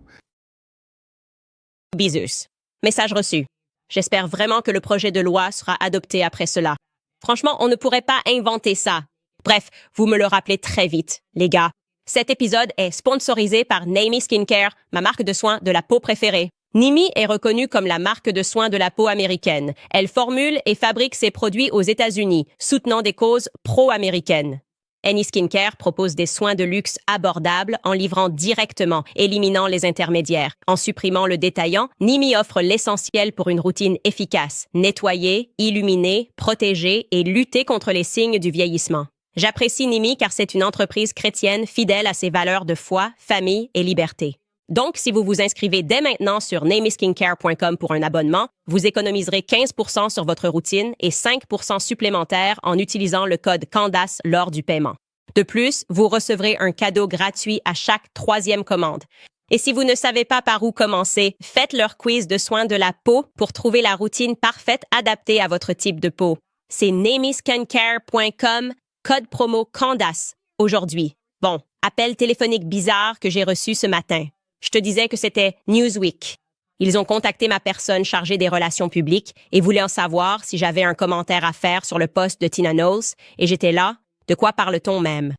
Bisous. Message reçu. J'espère vraiment que le projet de loi sera adopté après cela. Franchement, on ne pourrait pas inventer ça. Bref, vous me le rappelez très vite, les gars. Cet épisode est sponsorisé par Nimi Skincare, ma marque de soins de la peau préférée. Nimi est reconnue comme la marque de soins de la peau américaine. Elle formule et fabrique ses produits aux États-Unis, soutenant des causes pro-américaines. Nimi Skincare propose des soins de luxe abordables en livrant directement, éliminant les intermédiaires. En supprimant le détaillant, Nimi offre l'essentiel pour une routine efficace. Nettoyer, illuminer, protéger et lutter contre les signes du vieillissement. J'apprécie Nimi car c'est une entreprise chrétienne fidèle à ses valeurs de foi, famille et liberté. Donc, si vous vous inscrivez dès maintenant sur nameyskincare.com pour un abonnement, vous économiserez 15% sur votre routine et 5% supplémentaires en utilisant le code Candace lors du paiement. De plus, vous recevrez un cadeau gratuit à chaque 3e commande. Et si vous ne savez pas par où commencer, faites leur quiz de soins de la peau pour trouver la routine parfaite adaptée à votre type de peau. C'est nameyskincare.com, code promo Candace, aujourd'hui. Bon, appel téléphonique bizarre que j'ai reçu ce matin. Je te disais que c'était Newsweek. Ils ont contacté ma personne chargée des relations publiques et voulaient en savoir si j'avais un commentaire à faire sur le post de Tina Knowles, et j'étais là. De quoi parle-t-on même?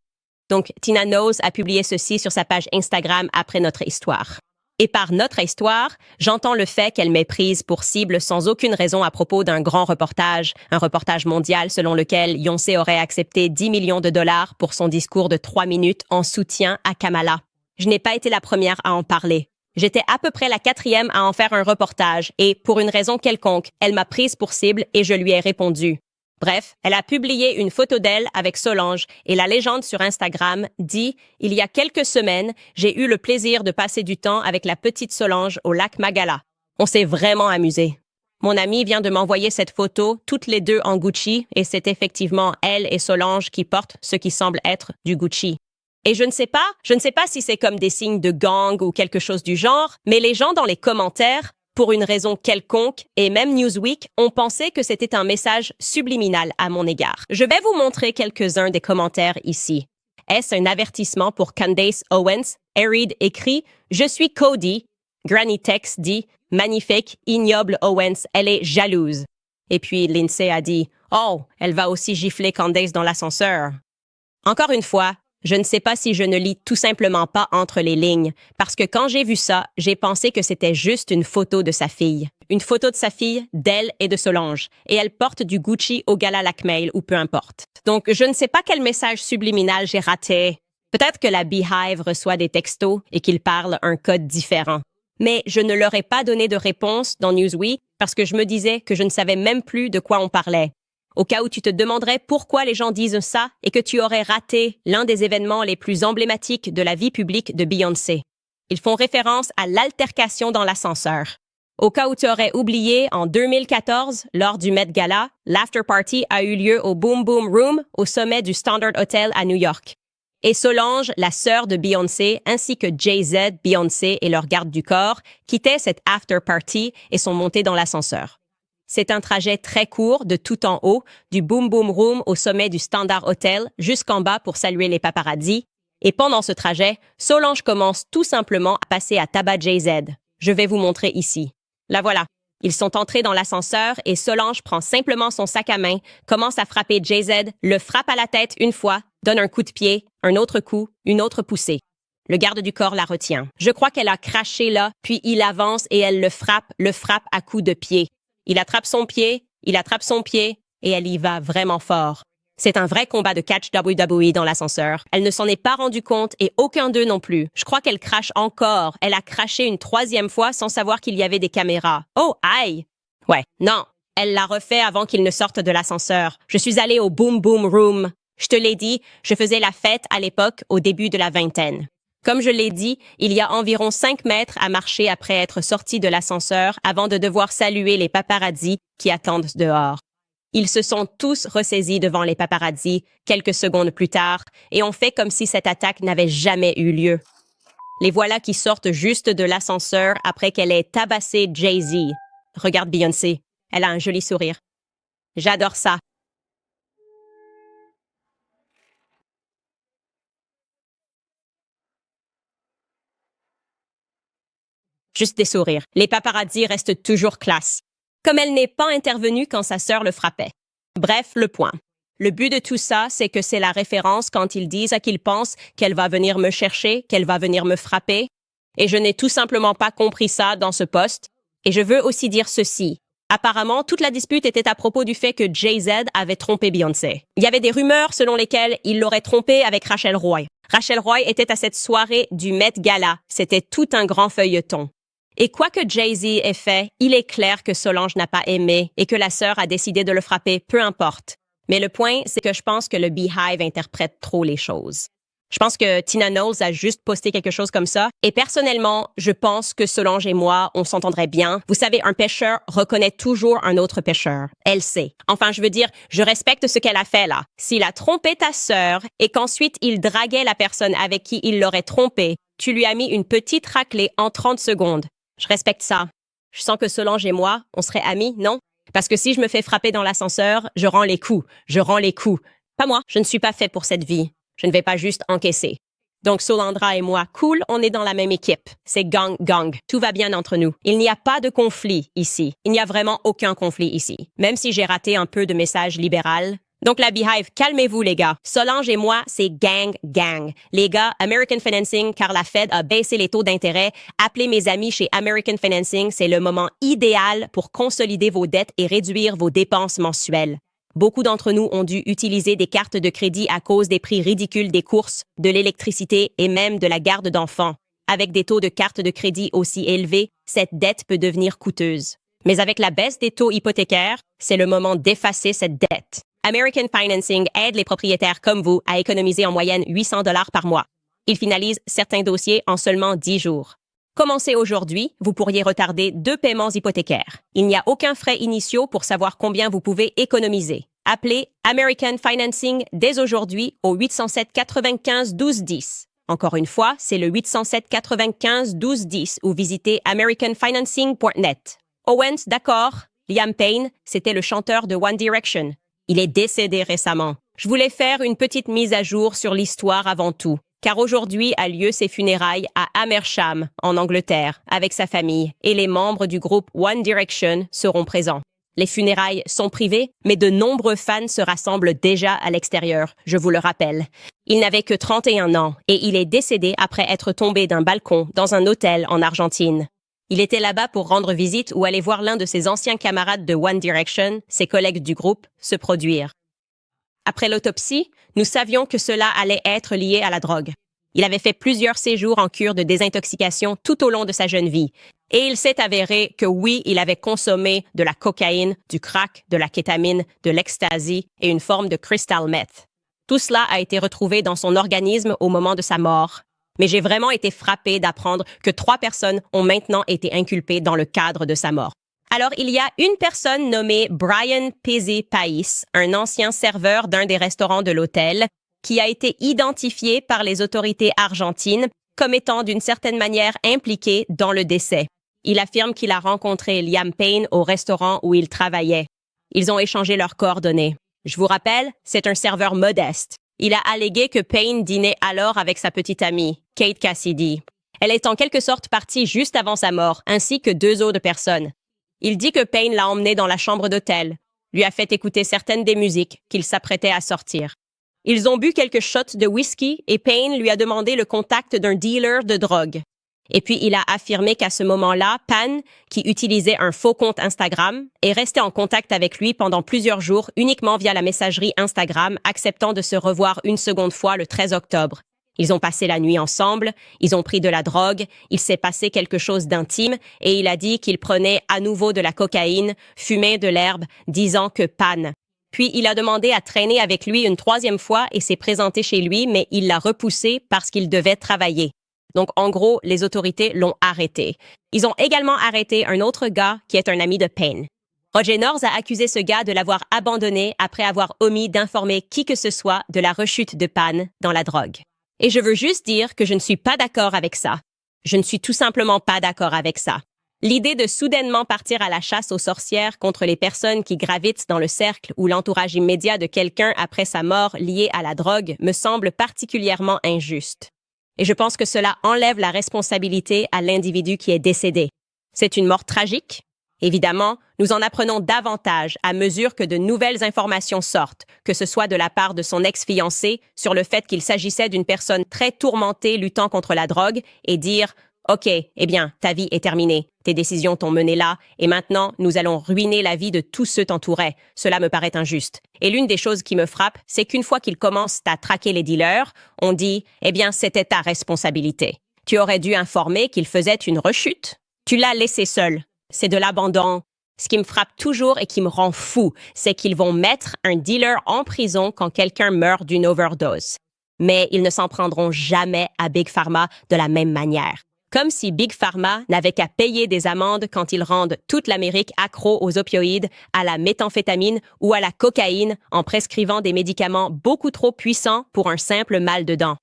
Donc, Tina Knowles a publié ceci sur sa page Instagram après notre histoire. Et par notre histoire, j'entends le fait qu'elle m'ait prise pour cible sans aucune raison à propos d'un grand reportage, un reportage mondial selon lequel Beyoncé aurait accepté 10 millions de dollars pour son discours de 3 minutes en soutien à Kamala. Je n'ai pas été la première à en parler. J'étais à peu près la 4e à en faire un reportage et, pour une raison quelconque, elle m'a prise pour cible et je lui ai répondu. Bref, elle a publié une photo d'elle avec Solange et la légende sur Instagram dit « Il y a quelques semaines, j'ai eu le plaisir de passer du temps avec la petite Solange au lac Magala. On s'est vraiment amusé. » Mon amie vient de m'envoyer cette photo, toutes les deux en Gucci, et c'est effectivement elle et Solange qui portent ce qui semble être du Gucci. Et je ne sais pas si c'est comme des signes de gang ou quelque chose du genre, mais les gens dans les commentaires, pour une raison quelconque, et même Newsweek, ont pensé que c'était un message subliminal à mon égard. Je vais vous montrer quelques-uns des commentaires ici. Est-ce un avertissement pour Candace Owens? Arid écrit « Je suis Cody ». Granny Tex dit « Magnifique, ignoble Owens, elle est jalouse ». Et puis Lindsay a dit « Oh, elle va aussi gifler Candace dans l'ascenseur ». Encore une fois, je ne sais pas si je ne lis tout simplement pas entre les lignes, parce que quand j'ai vu ça, j'ai pensé que c'était juste une photo de sa fille. Une photo de sa fille, d'elle et de Solange, et elle porte du Gucci au gala Lacmail ou peu importe. Donc, je ne sais pas quel message subliminal j'ai raté. Peut-être que la Beehive reçoit des textos et qu'ils parlent un code différent. Mais je ne leur ai pas donné de réponse dans Newsweek parce que je me disais que je ne savais même plus de quoi on parlait. Au cas où tu te demanderais pourquoi les gens disent ça et que tu aurais raté l'un des événements les plus emblématiques de la vie publique de Beyoncé. Ils font référence à l'altercation dans l'ascenseur. Au cas où tu aurais oublié, en 2014, lors du Met Gala, l'after party a eu lieu au Boom Boom Room au sommet du Standard Hotel à New York. Et Solange, la sœur de Beyoncé, ainsi que Jay-Z, Beyoncé et leur garde du corps, quittaient cette after party et sont montés dans l'ascenseur. C'est un trajet très court de tout en haut, du Boom Boom Room au sommet du Standard Hotel jusqu'en bas pour saluer les paparazzis. Et pendant ce trajet, Solange commence tout simplement à passer à tabac Jay-Z. Je vais vous montrer ici. La voilà. Ils sont entrés dans l'ascenseur et Solange prend simplement son sac à main, commence à frapper Jay-Z, le frappe à la tête une fois, donne un coup de pied, un autre coup, une autre poussée. Le garde du corps la retient. Je crois qu'elle a craché là, puis il avance et elle le frappe à coups de pied. Il attrape son pied et elle y va vraiment fort. C'est un vrai combat de catch WWE dans l'ascenseur. Elle ne s'en est pas rendue compte et aucun d'eux non plus. Je crois qu'elle crache encore. Elle a craché une 3e fois sans savoir qu'il y avait des caméras. Oh, aïe! Ouais, non. Elle l'a refait avant qu'ils ne sortent de l'ascenseur. Je suis allée au Boom Boom Room. Je te l'ai dit, je faisais la fête à l'époque au début de la vingtaine. Comme je l'ai dit, il y a environ 5 mètres à marcher après être sorti de l'ascenseur avant de devoir saluer les paparazzis qui attendent dehors. Ils se sont tous ressaisis devant les paparazzis quelques secondes plus tard et ont fait comme si cette attaque n'avait jamais eu lieu. Les voilà qui sortent juste de l'ascenseur après qu'elle ait tabassé Jay-Z. Regarde Beyoncé, elle a un joli sourire. J'adore ça. Juste des sourires. Les paparazzis restent toujours classe. Comme elle n'est pas intervenue quand sa sœur le frappait. Bref, le point. Le but de tout ça, c'est que c'est la référence quand ils disent à qu'ils pensent qu'elle va venir me chercher, qu'elle va venir me frapper. Et je n'ai tout simplement pas compris ça dans ce post. Et je veux aussi dire ceci. Apparemment, toute la dispute était à propos du fait que Jay-Z avait trompé Beyoncé. Il y avait des rumeurs selon lesquelles il l'aurait trompée avec Rachel Roy. Rachel Roy était à cette soirée du Met Gala. C'était tout un grand feuilleton. Et quoi que Jay-Z ait fait, il est clair que Solange n'a pas aimé et que la sœur a décidé de le frapper, peu importe. Mais le point, c'est que je pense que le Beehive interprète trop les choses. Je pense que Tina Knowles a juste posté quelque chose comme ça. Et personnellement, je pense que Solange et moi, on s'entendrait bien. Vous savez, un pêcheur reconnaît toujours un autre pêcheur. Elle sait. Enfin, je veux dire, je respecte ce qu'elle a fait là. S'il a trompé ta sœur et qu'ensuite il draguait la personne avec qui il l'aurait trompé, tu lui as mis une petite raclée en 30 secondes. Je respecte ça. Je sens que Solange et moi, on serait amis, non? Parce que si je me fais frapper dans l'ascenseur, je rends les coups. Je rends les coups. Pas moi. Je ne suis pas fait pour cette vie. Je ne vais pas juste encaisser. Donc Solandra et moi, cool, on est dans la même équipe. C'est gang. Tout va bien entre nous. Il n'y a pas de conflit ici. Il n'y a vraiment aucun conflit ici. Même si j'ai raté un peu de message libéral. Donc la Beehive, calmez-vous les gars. Solange et moi, c'est gang. Les gars, American Financing, car la Fed a baissé les taux d'intérêt. Appelez mes amis chez American Financing, c'est le moment idéal pour consolider vos dettes et réduire vos dépenses mensuelles. Beaucoup d'entre nous ont dû utiliser des cartes de crédit à cause des prix ridicules des courses, de l'électricité et même de la garde d'enfants. Avec des taux de carte de crédit aussi élevés, cette dette peut devenir coûteuse. Mais avec la baisse des taux hypothécaires, c'est le moment d'effacer cette dette. American Financing aide les propriétaires comme vous à économiser en moyenne $800 par mois. Ils finalisent certains dossiers en seulement 10 jours. Commencez aujourd'hui, vous pourriez retarder 2 paiements hypothécaires. Il n'y a aucun frais initiaux pour savoir combien vous pouvez économiser. Appelez American Financing dès aujourd'hui au 807 95 12 10. Encore une fois, c'est le 807 95 12 10 ou visitez americanfinancing.net. Owens, d'accord. Liam Payne, c'était le chanteur de One Direction. Il est décédé récemment. Je voulais faire une petite mise à jour sur l'histoire avant tout. Car aujourd'hui a lieu ses funérailles à Amersham, en Angleterre, avec sa famille, et les membres du groupe One Direction seront présents. Les funérailles sont privées, mais de nombreux fans se rassemblent déjà à l'extérieur, je vous le rappelle. Il n'avait que 31 ans, et il est décédé après être tombé d'un balcon dans un hôtel en Argentine. Il était là-bas pour rendre visite ou aller voir l'un de ses anciens camarades de One Direction, ses collègues du groupe, se produire. Après l'autopsie, nous savions que cela allait être lié à la drogue. Il avait fait plusieurs séjours en cure de désintoxication tout au long de sa jeune vie. Et il s'est avéré que oui, il avait consommé de la cocaïne, du crack, de la kétamine, de l'ecstasy et une forme de crystal meth. Tout cela a été retrouvé dans son organisme au moment de sa mort. Mais j'ai vraiment été frappée d'apprendre que 3 personnes ont maintenant été inculpées dans le cadre de sa mort. Alors, il y a une personne nommée Brian Pizzi-Pais, un ancien serveur d'un des restaurants de l'hôtel, qui a été identifié par les autorités argentines comme étant d'une certaine manière impliqué dans le décès. Il affirme qu'il a rencontré Liam Payne au restaurant où il travaillait. Ils ont échangé leurs coordonnées. Je vous rappelle, c'est un serveur modeste. Il a allégué que Payne dînait alors avec sa petite amie, Kate Cassidy. Elle est en quelque sorte partie juste avant sa mort, ainsi que 2 autres personnes. Il dit que Payne l'a emmené dans la chambre d'hôtel, lui a fait écouter certaines des musiques qu'il s'apprêtait à sortir. Ils ont bu quelques shots de whisky et Payne lui a demandé le contact d'un dealer de drogue. Et puis il a affirmé qu'à ce moment-là, Pan, qui utilisait un faux compte Instagram, est resté en contact avec lui pendant plusieurs jours uniquement via la messagerie Instagram, acceptant de se revoir une seconde fois le 13 octobre. Ils ont passé la nuit ensemble, ils ont pris de la drogue, il s'est passé quelque chose d'intime et il a dit qu'il prenait à nouveau de la cocaïne, fumait de l'herbe, disant que Pan. Puis il a demandé à traîner avec lui une 3e fois et s'est présenté chez lui, mais il l'a repoussé parce qu'il devait travailler. Donc en gros, les autorités l'ont arrêté. Ils ont également arrêté un autre gars qui est un ami de Payne. Roger North a accusé ce gars de l'avoir abandonné après avoir omis d'informer qui que ce soit de la rechute de Pan dans la drogue. Et je veux juste dire que je ne suis pas d'accord avec ça. Je ne suis tout simplement pas d'accord avec ça. L'idée de soudainement partir à la chasse aux sorcières contre les personnes qui gravitent dans le cercle ou l'entourage immédiat de quelqu'un après sa mort liée à la drogue me semble particulièrement injuste. Et je pense que cela enlève la responsabilité à l'individu qui est décédé. C'est une mort tragique. Évidemment, nous en apprenons davantage à mesure que de nouvelles informations sortent, que ce soit de la part de son ex-fiancé sur le fait qu'il s'agissait d'une personne très tourmentée luttant contre la drogue et dire « Ok, eh bien, ta vie est terminée, tes décisions t'ont mené là, et maintenant, nous allons ruiner la vie de tous ceux t'entouraient. Cela me paraît injuste. » Et l'une des choses qui me frappe, c'est qu'une fois qu'ils commencent à traquer les dealers, on dit « Eh bien, c'était ta responsabilité. Tu aurais dû informer qu'il faisait une rechute. Tu l'as laissé seul. » C'est de l'abandon. Ce qui me frappe toujours et qui me rend fou, c'est qu'ils vont mettre un dealer en prison quand quelqu'un meurt d'une overdose. Mais ils ne s'en prendront jamais à Big Pharma de la même manière. Comme si Big Pharma n'avait qu'à payer des amendes quand ils rendent toute l'Amérique accro aux opioïdes, à la méthamphétamine ou à la cocaïne en prescrivant des médicaments beaucoup trop puissants pour un simple mal de dents.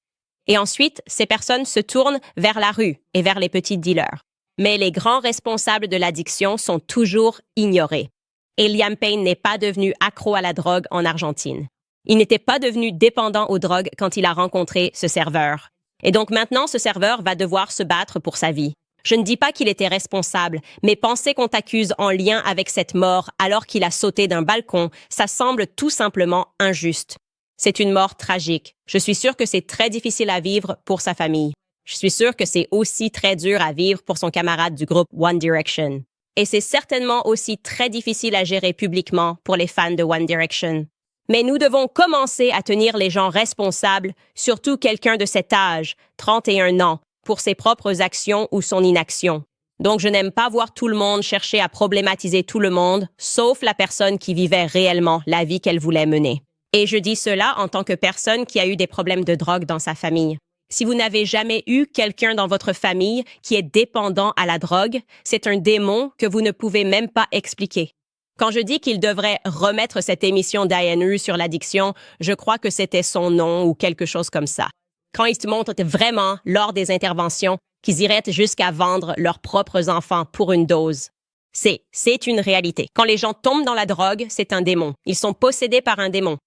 Et ensuite, ces personnes se tournent vers la rue et vers les petits dealers. Mais les grands responsables de l'addiction sont toujours ignorés. Et Liam Payne n'est pas devenu accro à la drogue en Argentine. Il n'était pas devenu dépendant aux drogues quand il a rencontré ce serveur. Et donc maintenant, ce serveur va devoir se battre pour sa vie. Je ne dis pas qu'il était responsable, mais penser qu'on t'accuse en lien avec cette mort alors qu'il a sauté d'un balcon, ça semble tout simplement injuste. C'est une mort tragique. Je suis sûre que c'est très difficile à vivre pour sa famille. Je suis sûre que c'est aussi très dur à vivre pour son camarade du groupe One Direction. Et c'est certainement aussi très difficile à gérer publiquement pour les fans de One Direction. Mais nous devons commencer à tenir les gens responsables, surtout quelqu'un de cet âge, 31 ans, pour ses propres actions ou son inaction. Donc je n'aime pas voir tout le monde chercher à problématiser tout le monde, sauf la personne qui vivait réellement la vie qu'elle voulait mener. Et je dis cela en tant que personne qui a eu des problèmes de drogue dans sa famille. Si vous n'avez jamais eu quelqu'un dans votre famille qui est dépendant à la drogue, c'est un démon que vous ne pouvez même pas expliquer. Quand je dis qu'il devrait remettre cette émission d'ANU sur l'addiction, je crois que c'était son nom ou quelque chose comme ça. Quand ils se montrent vraiment, lors des interventions, qu'ils iraient jusqu'à vendre leurs propres enfants pour une dose. C'est une réalité. Quand les gens tombent dans la drogue, c'est un démon. Ils sont possédés par un démon.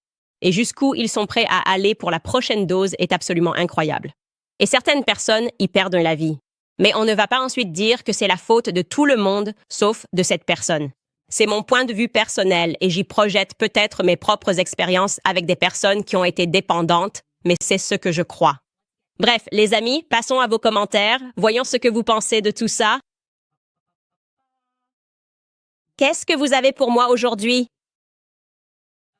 Et jusqu'où ils sont prêts à aller pour la prochaine dose est absolument incroyable. Et certaines personnes y perdent la vie. Mais on ne va pas ensuite dire que c'est la faute de tout le monde, sauf de cette personne. C'est mon point de vue personnel et j'y projette peut-être mes propres expériences avec des personnes qui ont été dépendantes, mais c'est ce que je crois. Bref, les amis, passons à vos commentaires. Voyons ce que vous pensez de tout ça. Qu'est-ce que vous avez pour moi aujourd'hui?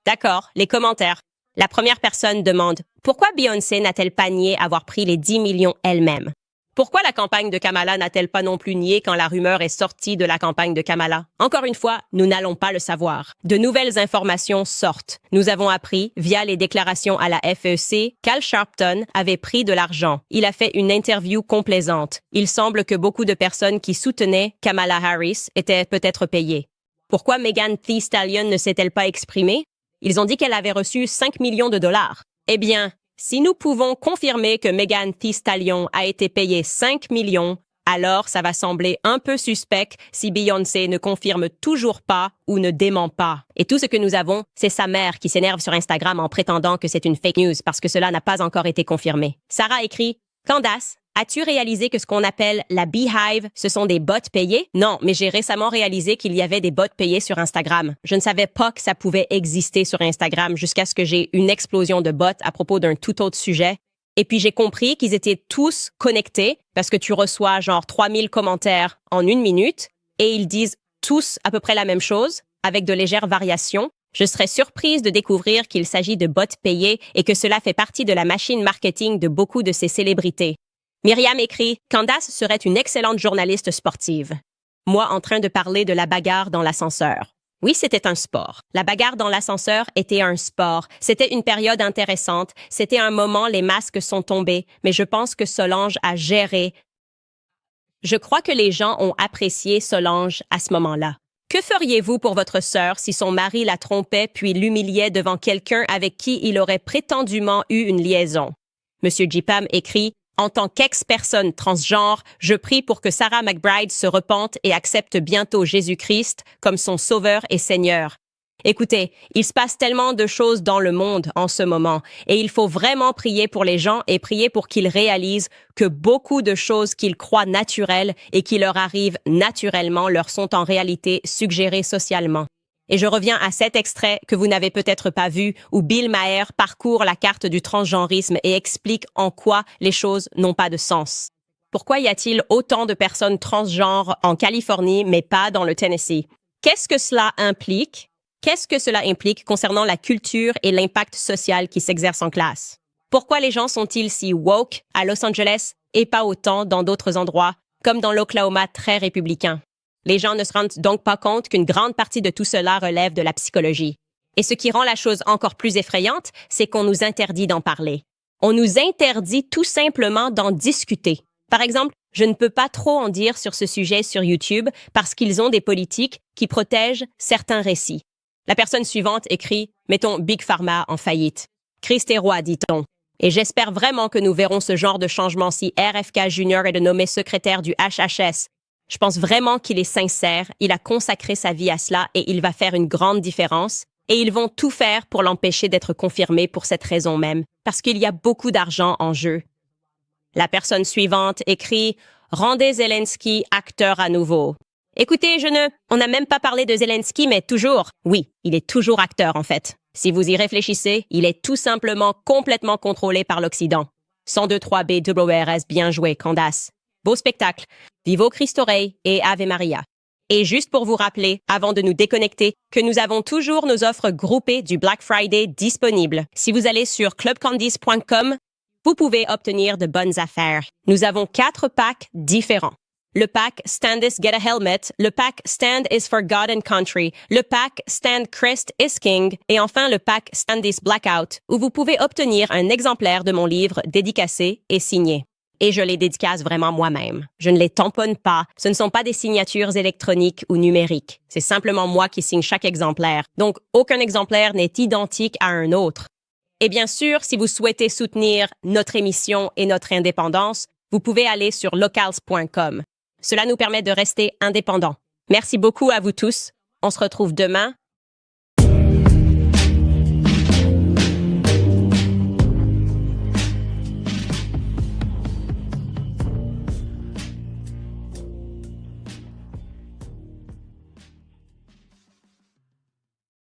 D'accord, les commentaires. La première personne demande « Pourquoi Beyoncé n'a-t-elle pas nié avoir pris les 10 millions elle-même? Pourquoi la campagne de Kamala n'a-t-elle pas non plus nié quand la rumeur est sortie de la campagne de Kamala? Encore une fois, nous n'allons pas le savoir. De nouvelles informations sortent. Nous avons appris, via les déclarations à la FEC, qu'Al Sharpton avait pris de l'argent. Il a fait une interview complaisante. Il semble que beaucoup de personnes qui soutenaient Kamala Harris étaient peut-être payées. Pourquoi Megan Thee Stallion ne s'est-elle pas exprimée? Ils ont dit qu'elle avait reçu 5 millions de dollars. Eh bien, si nous pouvons confirmer que Megan Thee Stallion a été payée 5 millions, alors ça va sembler un peu suspect si Beyoncé ne confirme toujours pas ou ne dément pas. Et tout ce que nous avons, c'est sa mère qui s'énerve sur Instagram en prétendant que c'est une fake news parce que cela n'a pas encore été confirmé. Sarah écrit « Candace, as-tu réalisé que ce qu'on appelle la Beehive, ce sont des bots payés? Non, mais j'ai récemment réalisé qu'il y avait des bots payés sur Instagram. Je ne savais pas que ça pouvait exister sur Instagram jusqu'à ce que j'ai une explosion de bots à propos d'un tout autre sujet. Et puis j'ai compris qu'ils étaient tous connectés parce que tu reçois genre 3000 commentaires en 1 minute et ils disent tous à peu près la même chose avec de légères variations. Je serais surprise de découvrir qu'il s'agit de bots payés et que cela fait partie de la machine marketing de beaucoup de ces célébrités. Myriam écrit « Candace serait une excellente journaliste sportive. » Moi en train de parler de la bagarre dans l'ascenseur. Oui, c'était un sport. La bagarre dans l'ascenseur était un sport. C'était une période intéressante. C'était un moment, les masques sont tombés. Mais je pense que Solange a géré. Je crois que les gens ont apprécié Solange à ce moment-là. Que feriez-vous pour votre sœur si son mari la trompait puis l'humiliait devant quelqu'un avec qui il aurait prétendument eu une liaison? Monsieur Jipam écrit « En tant qu'ex-personne transgenre, je prie pour que Sarah McBride se repente et accepte bientôt Jésus-Christ comme son sauveur et Seigneur. » Écoutez, il se passe tellement de choses dans le monde en ce moment et il faut vraiment prier pour les gens et prier pour qu'ils réalisent que beaucoup de choses qu'ils croient naturelles et qui leur arrivent naturellement leur sont en réalité suggérées socialement. Et je reviens à cet extrait que vous n'avez peut-être pas vu où Bill Maher parcourt la carte du transgenrisme et explique en quoi les choses n'ont pas de sens. Pourquoi y a-t-il autant de personnes transgenres en Californie mais pas dans le Tennessee? Qu'est-ce que cela implique? Qu'est-ce que cela implique concernant la culture et l'impact social qui s'exerce en classe? Pourquoi les gens sont-ils si woke à Los Angeles et pas autant dans d'autres endroits, comme dans l'Oklahoma très républicain? Les gens ne se rendent donc pas compte qu'une grande partie de tout cela relève de la psychologie. Et ce qui rend la chose encore plus effrayante, c'est qu'on nous interdit d'en parler. On nous interdit tout simplement d'en discuter. Par exemple, je ne peux pas trop en dire sur ce sujet sur YouTube parce qu'ils ont des politiques qui protègent certains récits. La personne suivante écrit « Mettons Big Pharma en faillite ». Christ est roi, dit-on. Et j'espère vraiment que nous verrons ce genre de changement si RFK Jr. est de nommé secrétaire du HHS. Je pense vraiment qu'il est sincère, il a consacré sa vie à cela et il va faire une grande différence. Et ils vont tout faire pour l'empêcher d'être confirmé pour cette raison même, parce qu'il y a beaucoup d'argent en jeu. La personne suivante écrit « Rendez Zelensky acteur à nouveau ». Écoutez, on n'a même pas parlé de Zelensky, mais toujours. Oui, il est toujours acteur en fait. Si vous y réfléchissez, il est tout simplement complètement contrôlé par l'Occident. 102.3 BWRS, bien joué, Candace. Beau spectacle. Vivo Christ Rey et Ave Maria. Et juste pour vous rappeler, avant de nous déconnecter, que nous avons toujours nos offres groupées du Black Friday disponibles. Si vous allez sur clubcandice.com, vous pouvez obtenir de bonnes affaires. Nous avons 4 packs différents. Le pack Stand This Get a Helmet, le pack Stand Is for God and Country, le pack Stand Christ is King et enfin le pack Stand This Blackout, où vous pouvez obtenir un exemplaire de mon livre dédicacé et signé. Et je les dédicace vraiment moi-même. Je ne les tamponne pas. Ce ne sont pas des signatures électroniques ou numériques. C'est simplement moi qui signe chaque exemplaire. Donc, aucun exemplaire n'est identique à un autre. Et bien sûr, si vous souhaitez soutenir notre émission et notre indépendance, vous pouvez aller sur locals.com. Cela nous permet de rester indépendants. Merci beaucoup à vous tous. On se retrouve demain